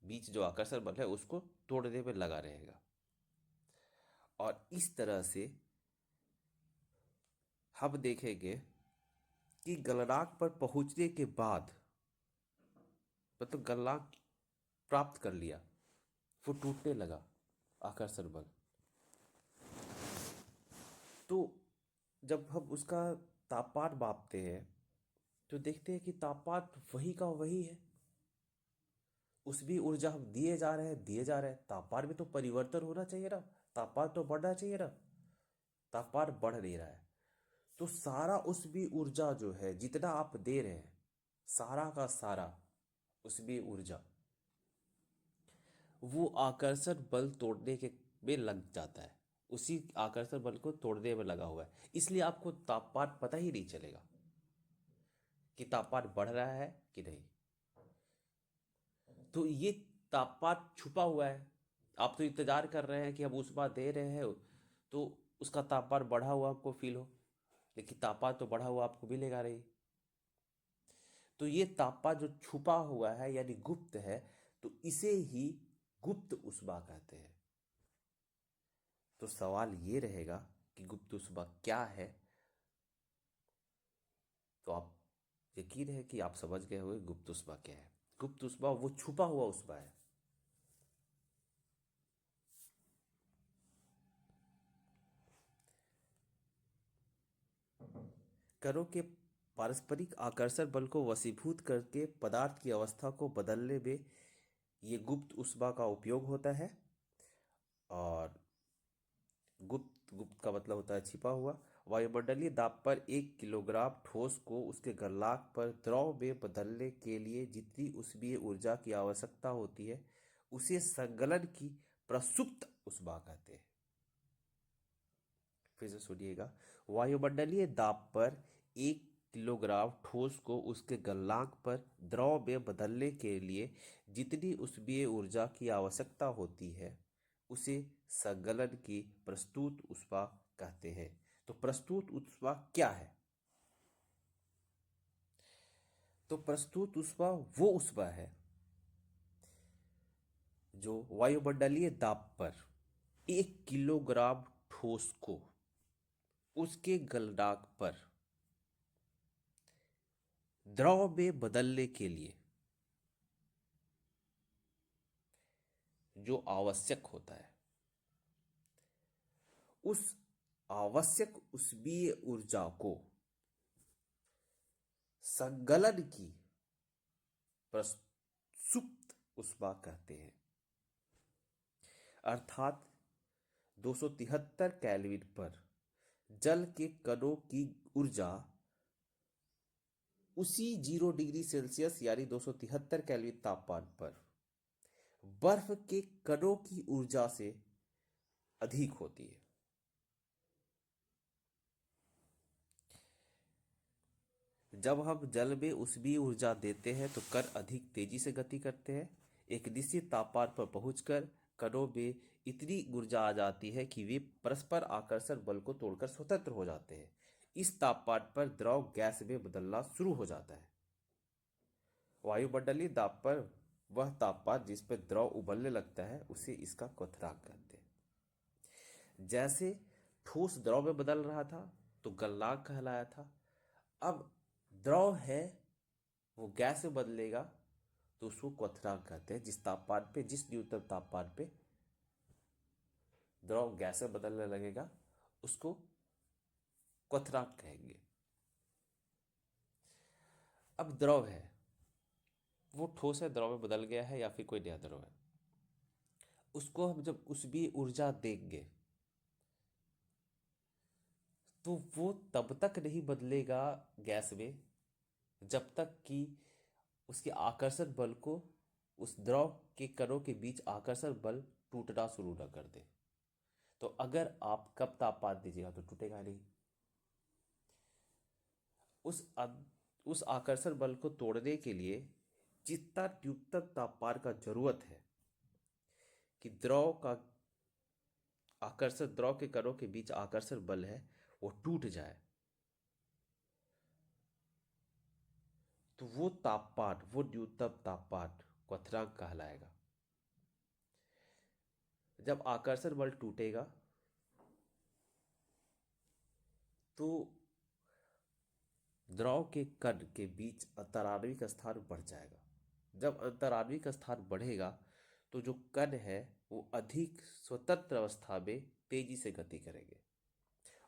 बीच जो आकर्षण बल है उसको तोड़ने में लगा रहेगा। और इस तरह से हम देखेंगे कि गलनांक पर पहुंचने के बाद, मतलब गलनांक प्राप्त कर लिया, वो टूटने लगा आकर्षण बल। तो जब हम उसका तापमान मापते हैं तो देखते हैं कि तापमान वही का वही है। उसकी ऊर्जा हम दिए जा रहे हैं, दिए जा रहे हैं, तापमान में तो परिवर्तन होना चाहिए ना, तापमान तो बढ़ना चाहिए ना। तापमान बढ़ नहीं रहा है। तो सारा उसकी ऊर्जा जो है, जितना आप दे रहे हैं, सारा का सारा उसकी ऊर्जा वो आकर्षण बल तोड़ने के में लग जाता है, उसी आकर्षण बल को तोड़ने में लगा हुआ है। इसलिए आपको तापमान पता ही नहीं चलेगा कि तापमान बढ़ रहा है कि नहीं। तो ये तापमान छुपा हुआ है। आप तो इंतजार कर रहे हैं कि हम ऊष्मा दे रहे हैं तो उसका तापमान बढ़ा हुआ आपको फील हो, लेकिन तापमान तो बढ़ा हुआ आपको मिलेगा नहीं। तो ये तापमान जो छुपा हुआ है यानी गुप्त है, तो इसे ही गुप्त ऊष्मा कहते हैं। तो सवाल ये रहेगा कि गुप्त ऊष्मा क्या है। तो आप, यकीन है कि आप समझ गए होंगे गुप्त ऊष्मा क्या है। गुप्त ऊष्मा वो छुपा हुआ ऊष्मा है। कणों के पारस्परिक आकर्षण बल को वशीभूत करके पदार्थ की अवस्था को बदलने में ये गुप्त ऊष्मा का उपयोग होता है। और गुप्त, गुप्त का मतलब होता है छिपा हुआ। वायुमंडलीय दाब पर 1 किलोग्राम ठोस को उसके गलनांक पर द्रव में बदलने के लिए जितनी ऊष्मीय ऊर्जा की आवश्यकता होती है उसे संगलन की प्रसुप्त ऊष्मा कहते हैं। फिर से सुनिएगा, वायुमंडलीय दाब पर 1 किलोग्राम ठोस को उसके गलनांक पर द्रव में बदलने के लिए जितनी ऊष्मीय ऊर्जा की आवश्यकता होती है उसे संगलन की प्रस्तुत ऊष्मा कहते हैं। तो प्रस्तुत ऊष्मा क्या है? तो प्रस्तुत ऊष्मा वो ऊष्मा है जो वायुमंडलीय दाब पर 1 किलोग्राम ठोस को उसके गलनांक पर द्रव में बदलने के लिए जो आवश्यक होता है, उस आवश्यक ऊष्मीय ऊर्जा को संगलन की प्रसुप्त ऊष्मा कहते हैं। अर्थात 273 केल्विन पर जल के कणों की ऊर्जा उसी 0 डिग्री सेल्सियस यानी 273 केल्विन तापमान पर बर्फ के कणों की ऊर्जा से अधिक होती है। जब हम जल में ऊष्मीय ऊर्जा देते हैं तो कण अधिक तेजी से गति करते हैं। एक निश्चित तापमान पर पहुंचकर कणों में इतनी ऊर्जा आ जाती है कि वे परस्पर आकर्षण बल को तोड़कर स्वतंत्र हो जाते हैं। इस तापमान पर द्रव गैस में बदलना शुरू हो जाता है। वायुमंडलीय दाब पर वह तापमान जिस पर द्रव उबलने लगता है उसे इसका क्वथनांक कहते हैं। जैसे ठोस द्रव में बदल रहा था तो गलनांक कहलाया था। अब द्रव है वो गैस में बदलेगा तो उसको क्वथनांक कहते हैं। जिस तापमान पे, जिस न्यूनतम तापमान पे द्रव गैस में बदलने लगेगा उसको क्वथनांक कहेंगे। अब द्रव है, वो ठोस है, द्रव में बदल गया है या फिर कोई नया द्रव है, उसको हम जब उस भी ऊर्जा देंगे तो वो तब तक नहीं बदलेगा गैस में जब तक कि उसके आकर्षण बल को उस द्रव के कणों के बीच आकर्षण बल टूटना शुरू न कर दे। तो अगर आप कम तापमान दीजिएगा तो टूटेगा नहीं। उस आकर्षण बल को तोड़ने के लिए जितना न्यूनतम तापमान का जरूरत है कि द्रव के कणों के बीच आकर्षण बल है वो टूट जाए, तो वो तापमान, वो न्यूनतम तापमान क्वथनांक कहलाएगा। जब आकर्षण बल टूटेगा तो द्रव के कण के बीच अंतराण्विक स्थान बढ़ जाएगा। जब अंतराण्विक स्थान बढ़ेगा तो जो कण है वो अधिक स्वतंत्र अवस्था में तेजी से गति करेंगे,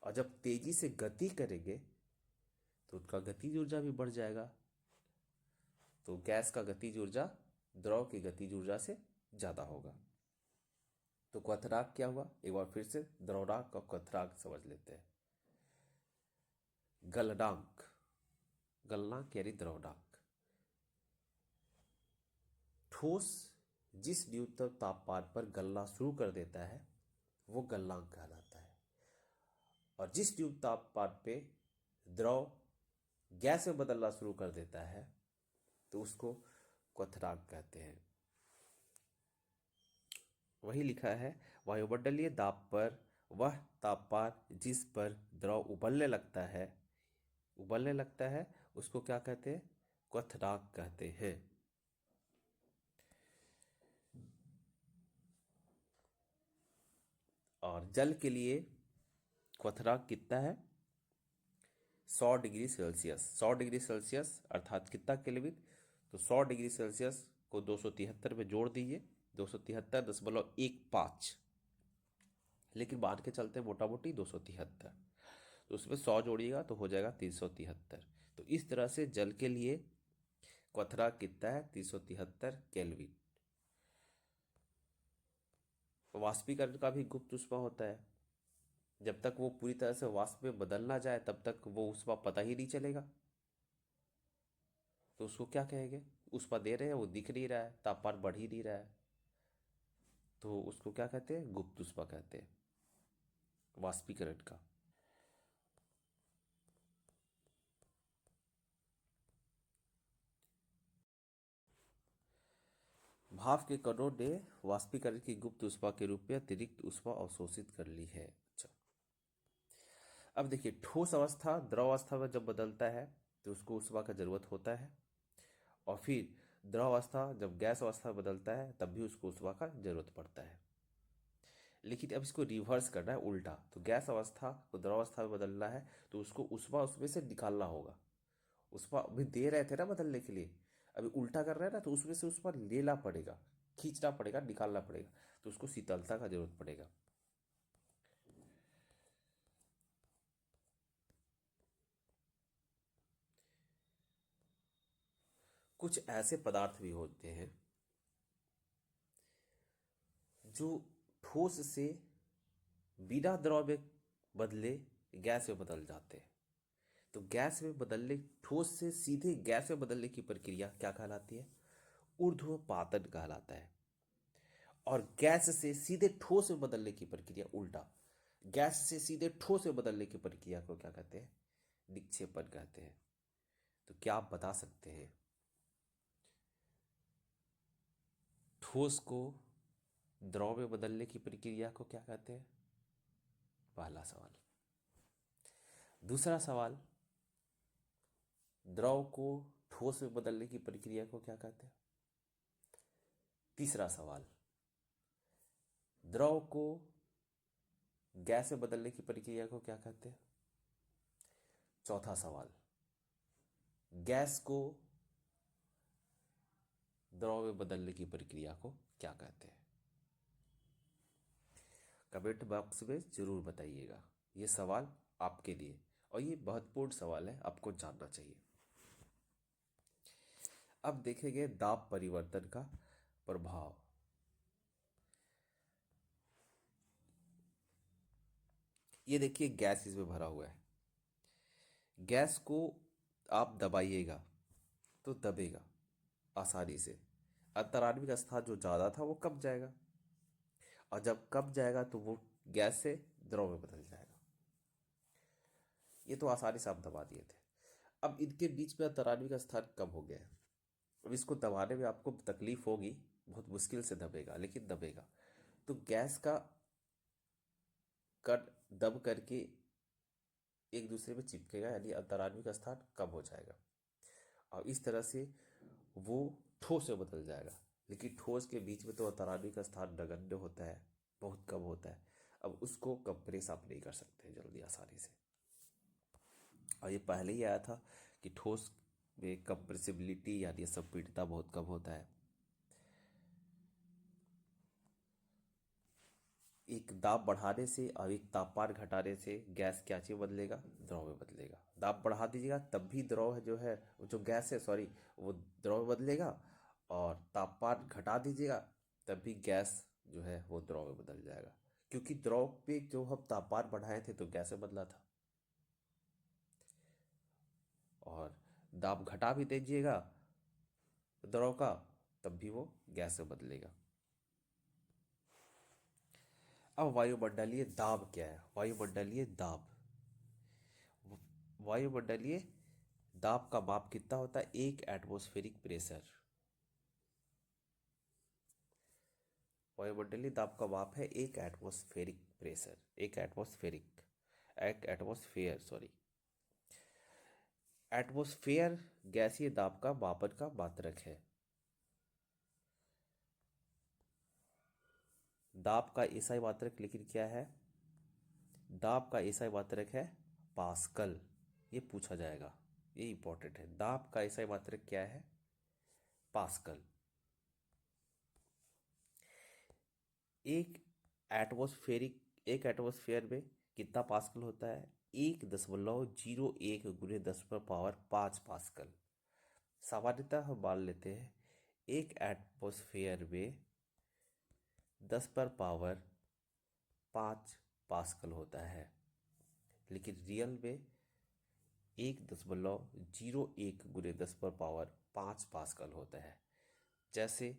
और जब तेजी से गति करेंगे तो उनका गतिज ऊर्जा भी बढ़ जाएगा। तो गैस का गतिज ऊर्जा द्रव की गतिज ऊर्जा से ज़्यादा होगा। तो क्वथनांक क्या हुआ, एक बार फिर से द्रवणांक और क्वथनांक समझ लेते हैं। गलनांक, गलनांक यानी द्रवणांक, ठोस जिस न्यूनतम तापमान पर गलना शुरू कर देता है वो गलनांक कहलाता है, और जिस न्यूनतम तापमान पे द्रव गैस में बदलना शुरू कर देता है तो उसको क्वथनांक कहते हैं। वही लिखा है, वायुमंडलीय दाब पर वह तापमान जिस पर द्रव उबलने लगता है उसको क्या कहते हैं, क्वथनांक कहते हैं। और जल के लिए क्वथनांक कितना है, 100 डिग्री सेल्सियस। 100 डिग्री सेल्सियस अर्थात कितना केल्विन, तो 100 डिग्री सेल्सियस को 273 में जोड़ दीजिए, 273.15, लेकिन मान के चलते मोटा मोटी 273, तो उसमें 100 जोड़िएगा तो हो जाएगा 373। तो इस तरह से जल के लिए क्वथनांक कितना है, 373 केल्विन। वाष्पीकरण का भी गुप्त ऊष्मा होता है, जब तक वो पूरी तरह से वाष्प में बदल ना जाए तब तक वो ऊष्मा पता ही नहीं चलेगा। तो उसको क्या कहेंगे, ऊष्मा दे रहे हैं वो दिख नहीं रहा है, तापमान बढ़ ही नहीं रहा है, तो उसको क्या कहते हैं, गुप्त ऊष्मा कहते हैं वाष्पीकरण का। भाप के कणों ने वाष्पीकरण की गुप्त ऊष्मा के रूप में अतिरिक्त ऊष्मा अवशोषित कर ली है। अच्छा, अब देखिए, ठोस अवस्था द्रव अवस्था में जब बदलता है तो उसको ऊष्मा का जरूरत होता है, और फिर द्रव अवस्था जब गैस अवस्था में बदलता है तब भी उसको ऊष्मा का जरूरत पड़ता है। लेकिन अब इसको रिवर्स करना है, उल्टा, तो गैस अवस्था को द्रव अवस्था में बदलना है तो उसको ऊष्मा उसमें से निकालना होगा। ऊष्मा अभी दे रहे थे ना बदलने के लिए, अभी उल्टा कर रहे हैं ना, तो उसमें से ऊष्मा लेना पड़ेगा, खींचना पड़ेगा, निकालना पड़ेगा, तो उसको शीतलता का जरूरत पड़ेगा। कुछ ऐसे पदार्थ भी होते हैं जो ठोस से बिना द्रव में बदले गैस में बदल जाते हैं। तो गैस में बदलने, ठोस से सीधे गैस में बदलने की प्रक्रिया क्या कहलाती है, ऊर्ध्वपातन कहलाता है। और गैस से सीधे ठोस में बदलने की प्रक्रिया उल्टा, गैस से सीधे ठोस में बदलने की प्रक्रिया को क्या कहते हैं, निक्षेपण कहते हैं। तो क्या आप बता सकते हैं ठोस को द्रव में बदलने की प्रक्रिया को क्या कहते हैं, पहला सवाल। दूसरा सवाल, द्रव को ठोस में बदलने की प्रक्रिया को क्या कहते हैं। तीसरा सवाल, द्रव को गैस में बदलने की प्रक्रिया को क्या कहते हैं। चौथा सवाल, गैस को द्रव में बदलने की प्रक्रिया को क्या कहते हैं। कमेंट बॉक्स में जरूर बताइएगा, ये सवाल आपके लिए, और ये महत्वपूर्ण सवाल है, आपको जानना चाहिए। अब देखेंगे दाब परिवर्तन का प्रभाव। ये देखिए गैस इसमें भरा हुआ है। गैस को आप दबाइएगा तो दबेगा आसानी से। अंतराणु का स्थान जो ज़्यादा था वो कम जाएगा, और जब कम जाएगा तो वो गैस से द्रव में बदल जाएगा। ये तो आसानी से आप दबा दिए थे। अब इनके बीच में अंतराणु का स्थान कम हो गया है। अब इसको दबाने में आपको तकलीफ होगी, बहुत मुश्किल से दबेगा, लेकिन दबेगा। तो गैस का कण दब करके एक दूसरे में चिपकेगा, यानी अंतराणु का स्थान कम हो जाएगा, और इस तरह से वो ठोस में बदल जाएगा। लेकिन ठोस के बीच में तो अंतराणु का स्थान नगण्य होता है, बहुत कम होता है। अब उसको कंप्रेस आप नहीं कर सकते जल्दी आसानी से। और ये पहले ही आया था कि ठोस में कंप्रेसिबिलिटी यानी संपीड़ितता बहुत कम होता है। एक दाब बढ़ाने से और एक तापमान घटाने से गैस क्या चीज बदलेगा, द्रव में बदलेगा। दाब बढ़ा दीजिएगा तब भी द्रव जो है, जो गैस है सॉरी, वो द्रव में बदलेगा, और तापमान घटा दीजिएगा तब भी गैस जो है वो द्रव में बदल जाएगा। क्योंकि द्रव पे जो हम तापमान बढ़ाए थे तो गैस में बदला था, और दाब घटा भी दीजिएगा द्रव का तब भी वो गैस में बदलेगा। अब वायुमंडलीय दाब क्या है? वायुमंडलीय दाब, वायुमंडलीय दाब का माप कितना होता है? एक एटमॉस्फेरिक प्रेशर। वायुमंडलीय दाब का माप है एक एटमॉस्फेरिक प्रेशर, एक एटमॉस्फेयर सॉरी। एटमॉस्फेयर गैसीय दाब का मापन का मात्रक है। दाब का एसआई मात्रक लेकिन क्या है? दाब का एसआई मात्रक है पास्कल। ये पूछा जाएगा, ये इंपॉर्टेंट है। दाब का एसआई मात्रक क्या है? पास्कल। एक एक एटमॉस्फेयर में कितना पास्कल होता है? 1.01 गुने 10⁻5 पास्कल। सामान्यतः हम मान लेते हैं एक एटमॉस्फेयर में 10⁻5 पास्कल होता है, लेकिन रियल में 1.01 गुने 10⁻5 पास्कल होता है। जैसे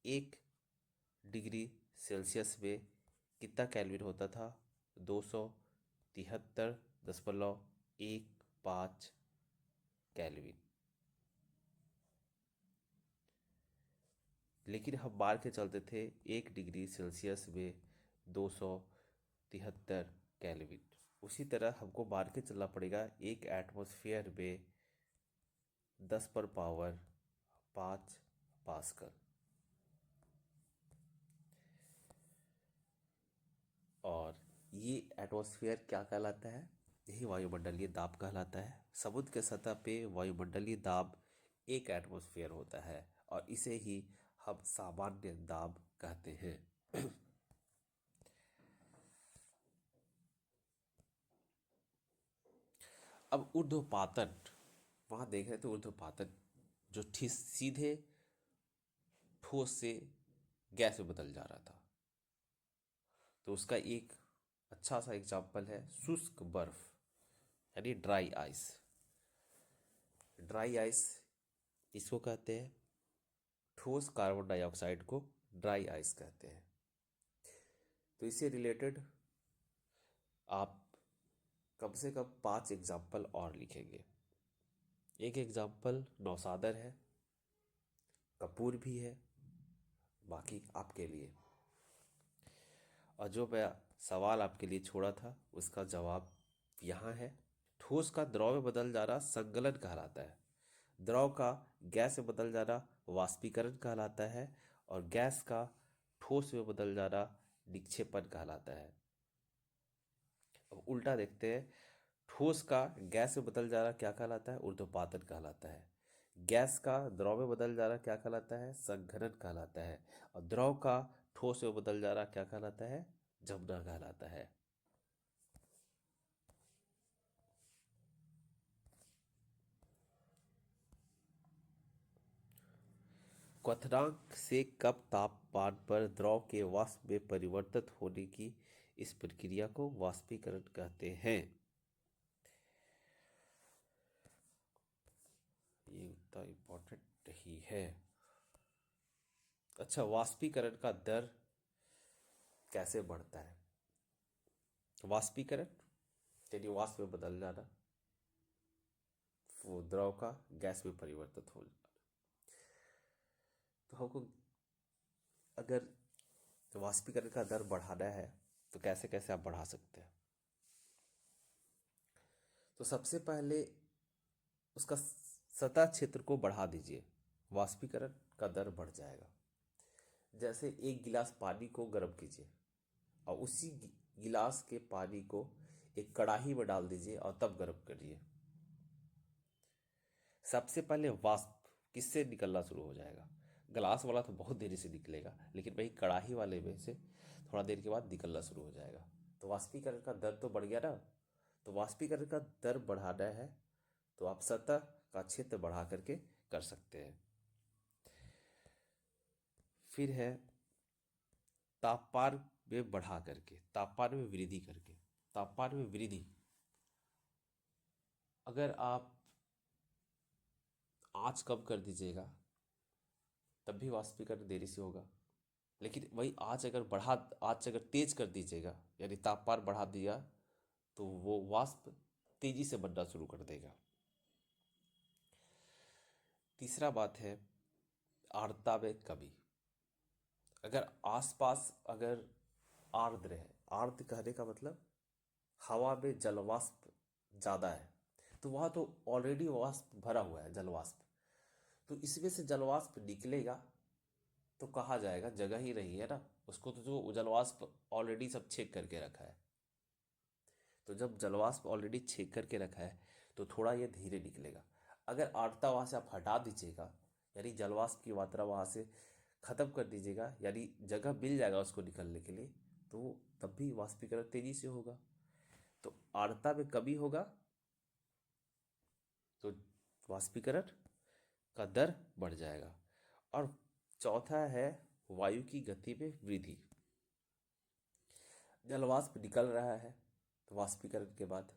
1 डिग्री सेल्सियस में कितना केल्विन होता था? 273.15 केल्विन। लेकिन हम मान के चलते थे 1 डिग्री सेल्सियस में 273 केल्विन। उसी तरह हमको मान के चलना पड़ेगा एक एटमॉस्फेयर में 10⁻5 पास्कल। और ये एटमॉस्फेयर क्या कहलाता है? यही वायुमंडलीय दाब कहलाता है। समुद्र के सतह पे वायुमंडलीय दाब एक एटमॉस्फेयर होता है, और इसे ही हम सामान्य दाब कहते हैं। अब ऊर्ध्वपातन, वहां देख रहे थे ऊर्ध्वपातन जो ठीक सीधे ठोस से गैस में बदल जा रहा था। तो उसका एक अच्छा सा एग्जाम्पल है शुष्क बर्फ, यानी ड्राई आइस। ड्राई आइस इसको कहते हैं। ठोस कार्बन डाइऑक्साइड को ड्राई आइस कहते हैं। तो इससे रिलेटेड आप कम से कम 5 एग्जाम्पल और लिखेंगे। एक एग्जाम्पल नौसादर है, कपूर भी है, बाकी आपके लिए। और जो मैं सवाल आपके लिए छोड़ा था उसका जवाब यहाँ है। ठोस का द्रव में बदल जाना संगलन कहलाता है। द्रव का गैस में बदल जाना वाष्पीकरण कहलाता है, और गैस का ठोस में बदल जाना निक्षेपण कहलाता है। अब उल्टा देखते हैं, ठोस का गैस में बदल जाना क्या कहलाता है? ऊर्ध्वपातन कहलाता है। गैस का द्रव में बदल जाना क्या कहलाता है? संघनन कहलाता है। और द्रव का ठोस में बदल जाना क्या कहलाता है? जमना कहलाता है। क्वथनांक से कम तापमान पर द्रव के वाष्प में परिवर्तित होने की इस प्रक्रिया को वाष्पीकरण कहते हैं। ये उतना इम्पोर्टेंट नहीं है। अच्छा, वाष्पीकरण का दर कैसे बढ़ता है? वाष्पीकरण यानी वाष्प में बदल जाना, वो द्रव का गैस में परिवर्तित हो जाना। तो हमको अगर वाष्पीकरण का दर बढ़ाना है तो कैसे कैसे आप बढ़ा सकते हैं? तो सबसे पहले उसका सतह क्षेत्र को बढ़ा दीजिए, वाष्पीकरण का दर बढ़ जाएगा। जैसे एक गिलास पानी को गर्म कीजिए और उसी गिलास के पानी को एक कढ़ाई में डाल दीजिए और तब गर्म करिए। सबसे पहले वाष्प किससे निकलना शुरू हो जाएगा? गिलास वाला तो बहुत देरी से निकलेगा, लेकिन वही कढ़ाई वाले में से थोड़ा देर के बाद निकलना शुरू हो जाएगा। तो वाष्पीकरण का दर तो बढ़ गया ना। तो वाष्पीकरण का दर बढ़ाना है तो आप सतह का क्षेत्र बढ़ा करके कर सकते हैं। फिर है तापमान में बढ़ा करके, तापमान में वृद्धि करके। तापमान में वृद्धि, अगर आप आँच कम कर दीजिएगा तब भी वाष्पीकरण देरी से होगा। लेकिन वही आँच अगर तेज कर दीजिएगा, यानी तापमान बढ़ा दिया, तो वो वाष्प तेजी से बनना शुरू कर देगा। तीसरा बात है आर्द्रता में कमी। अगर आसपास अगर आर्द्र है, आर्द्र कहने का मतलब हवा में जलवाष्प ज़्यादा है, तो वहाँ तो ऑलरेडी वाष्प भरा हुआ है, जलवाष्प। तो इसमें से जलवाष्प निकलेगा तो कहा जाएगा जगह ही नहीं है ना, उसको तो जो जलवाष्प ऑलरेडी सब छेक करके रखा है। तो जब जलवाष्प ऑलरेडी छेक करके रखा है तो थोड़ा ये धीरे निकलेगा। अगर आर्द्रता वहाँ से आप हटा दीजिएगा, यानी जलवाष्प की मात्रा वहाँ से ख़त्म कर दीजिएगा, यानी जगह मिल जाएगा उसको निकलने के लिए, तो तब भी वाष्पीकरण तेजी से होगा। तो आर्द्रता में कमी होगा तो वाष्पीकरण का दर बढ़ जाएगा। और चौथा है वायु की गति में वृद्धि। जलवाष्प निकल रहा है तो वाष्पीकरण के बाद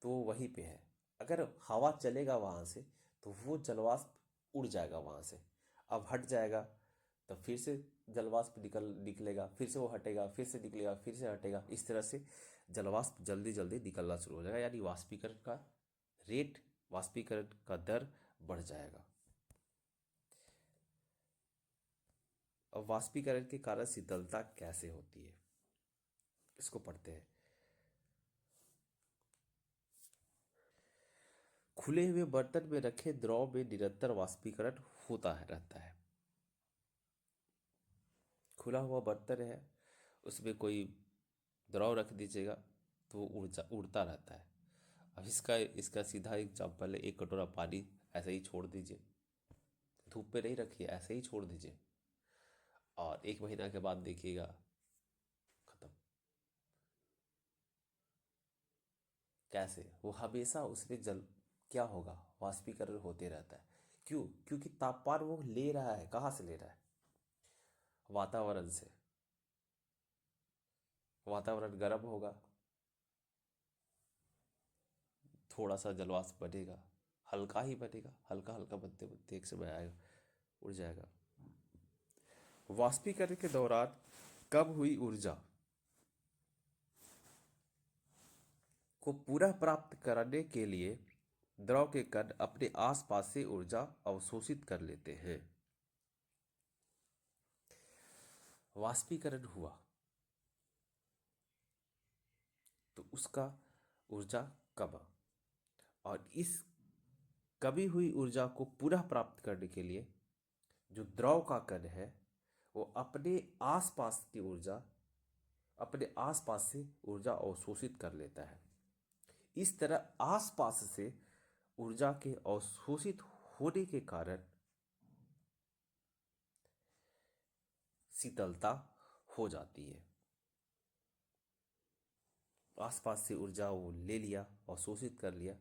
तो वो वहीं पे है। अगर हवा चलेगा वहाँ से तो वो जलवाष्प उड़ जाएगा वहाँ से, अब हट जाएगा तो फिर से जलवाष्प निकलेगा, फिर से वो हटेगा, फिर से निकलेगा, फिर से हटेगा। इस तरह से जलवाष्प जल्दी जल्दी निकलना शुरू हो जाएगा, यानी वाष्पीकरण का रेट, वाष्पीकरण का दर बढ़ जाएगा। अब वाष्पीकरण के कारण शीतलता कैसे होती है, इसको पढ़ते हैं। खुले हुए बर्तन में रखे द्रव में निरंतर वाष्पीकरण होता है रहता है। खुला हुआ बर्तन है, उसमें कोई द्रव रख दीजिएगा तो वो उड़ता रहता है। अब इसका सीधा एग्जाम्पल है, एक कटोरा पानी ऐसे ही छोड़ दीजिए, धूप पे नहीं रखिए, ऐसे ही छोड़ दीजिए और 1 महीना के बाद देखिएगा खत्म। कैसे? वो हमेशा उसमें जल क्या होगा, वाष्पीकरण होते रहता है। क्यों? क्योंकि तापमान वो ले रहा है। कहाँ से ले रहा है? वातावरण से। वातावरण गर्म होगा, थोड़ा सा जलवाष्प बनेगा, हल्का ही बनेगा, हल्का हल्का बनते बनते एक समय आएगा, उड़ जाएगा। वाष्पीकरण के दौरान कम हुई ऊर्जा को पुनः प्राप्त करने के लिए द्रव के कण अपने आसपास से ऊर्जा अवशोषित कर लेते हैं। वाष्पीकरण हुआ तो उसका ऊर्जा कमा, और इस कमी हुई ऊर्जा को पुनः प्राप्त करने के लिए जो द्रव का कण है वो अपने आसपास से ऊर्जा अवशोषित कर लेता है। इस तरह आसपास से ऊर्जा के अवशोषित होने के कारण शीतलता हो जाती है। आसपास से ऊर्जा वो ले लिया, अवशोषित कर लिया,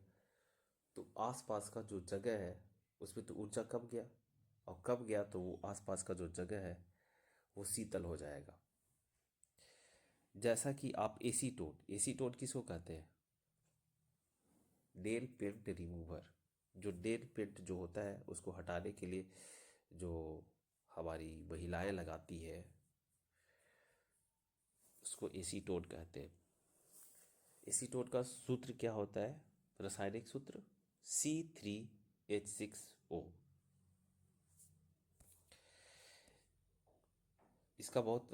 तो आसपास का जो जगह है उसमें तो ऊर्जा कम गया, और कब गया तो वो आसपास का जो जगह है वो शीतल हो जाएगा। जैसा कि आप एसीटोन किसको कहते हैं? Nail paint remover. जो नेल पेंट जो होता है उसको हटाने के लिए जो हमारी महिलाएं लगाती है उसको एसीटोन कहते हैं। एसीटोन का सूत्र क्या होता है? रासायनिक सूत्र C3H6O। इसका बहुत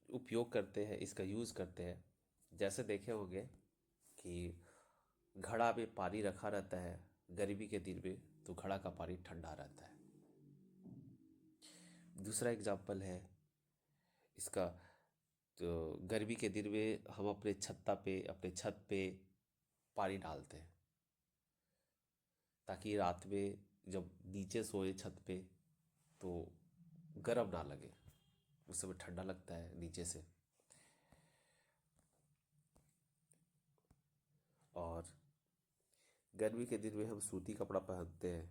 उपयोग करते हैं, इसका यूज़ करते हैं। जैसे देखे होंगे कि घड़ा में पानी रखा रहता है गर्मी के दिन में, तो घड़ा का पानी ठंडा रहता है। दूसरा एग्जाम्पल है इसका, तो गर्मी के दिन में हम अपने छत पे पानी डालते हैं ताकि रात में जब नीचे सोए छत पे तो गर्म ना लगे, उस समय ठंडा लगता है नीचे से। और गर्मी के दिन में हम सूती कपड़ा पहनते हैं।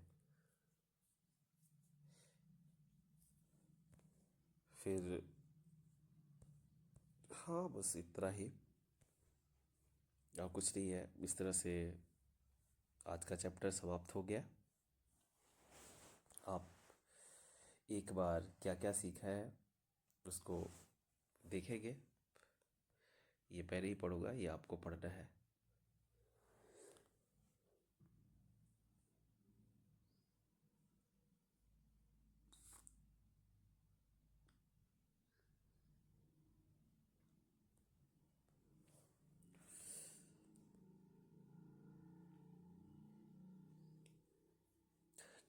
फिर हाँ, बस इतना ही, और कुछ नहीं है। इस तरह से आज का चैप्टर समाप्त हो गया। आप एक बार क्या क्या सीखा है उसको देखेंगे। ये मैं नहीं पढ़ूंगा, ये आपको पढ़ना है।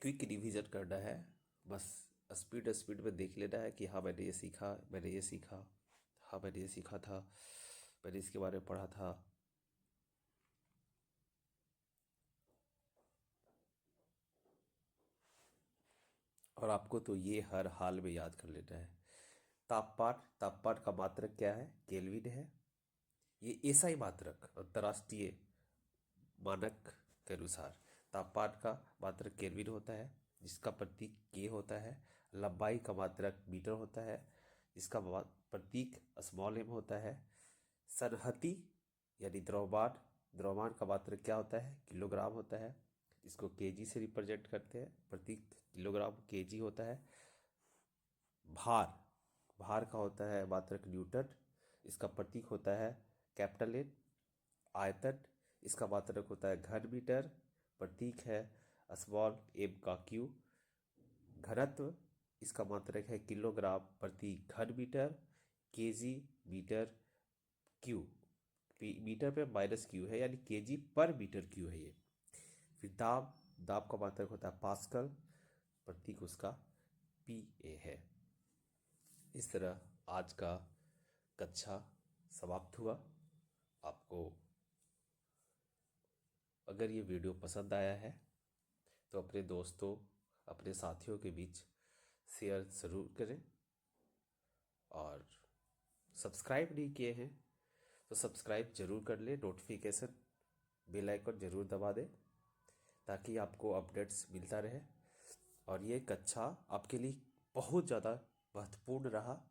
क्विक रिवीजन करना है, बस स्पीड स्पीड में देख लेना है कि हाँ मैंने ये सीखा, मैंने ये सीखा, हाँ मैंने ये सीखा था, मैंने इसके बारे में पढ़ा था। और आपको तो ये हर हाल में याद कर लेना है। तापमान का मात्रक क्या है? केल्विन है। ये एसआई मात्रक, अंतर्राष्ट्रीय मानक के अनुसार तापमान का मात्रक केल्विन होता है, जिसका प्रतीक के होता है। लंबाई का मात्रक मीटर होता है, जिसका प्रतीक स्मॉल एम होता है। सनहती यानी द्रव्यमान का मात्रक क्या होता है? किलोग्राम होता है, इसको केजी से रिप्रेजेंट करते हैं, प्रतीक किलोग्राम केजी होता है। भार भार का होता है मात्रक न्यूटन, इसका प्रतीक होता है कैपिटल एन। आयतन, इसका मात्रक होता है घन मीटर, प्रतीक है स्मॉल एम का क्यू। घनत्व, इसका मात्रक है किलोग्राम प्रति घन metre, KG metre cube. Metre पे माइनस क्यू है, यानी केजी पर मीटर क्यू है ये। फिर दाब का मात्रक होता है पास्कल, प्रतीक उसका पी ए है। इस तरह आज का कक्षा समाप्त हुआ। आपको अगर ये वीडियो पसंद आया है तो अपने दोस्तों, अपने साथियों के बीच शेयर ज़रूर करें। और सब्सक्राइब नहीं किए हैं तो सब्सक्राइब ज़रूर कर लें, नोटिफिकेशन बेल आइकन ज़रूर दबा दें ताकि आपको अपडेट्स मिलता रहे। और ये कक्षा आपके लिए बहुत ज़्यादा महत्वपूर्ण रहा।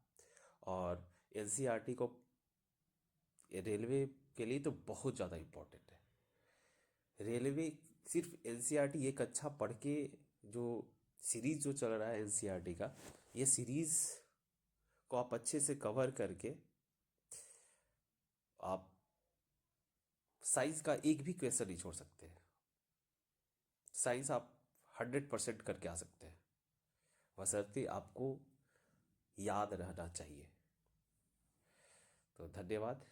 और एनसीईआरटी को, रेलवे के लिए तो बहुत ज़्यादा इम्पोर्टेंट है। रेलवे सिर्फ एनसीईआरटी ये कक्षा पढ़ के, जो सीरीज़ जो चल रहा है एनसीईआरटी का, ये सीरीज़ को आप अच्छे से कवर करके आप साइंस का एक भी क्वेश्चन नहीं छोड़ सकते। साइंस आप 100% करके आ सकते हैं, बशर्ते आपको याद रहना चाहिए। तो धन्यवाद।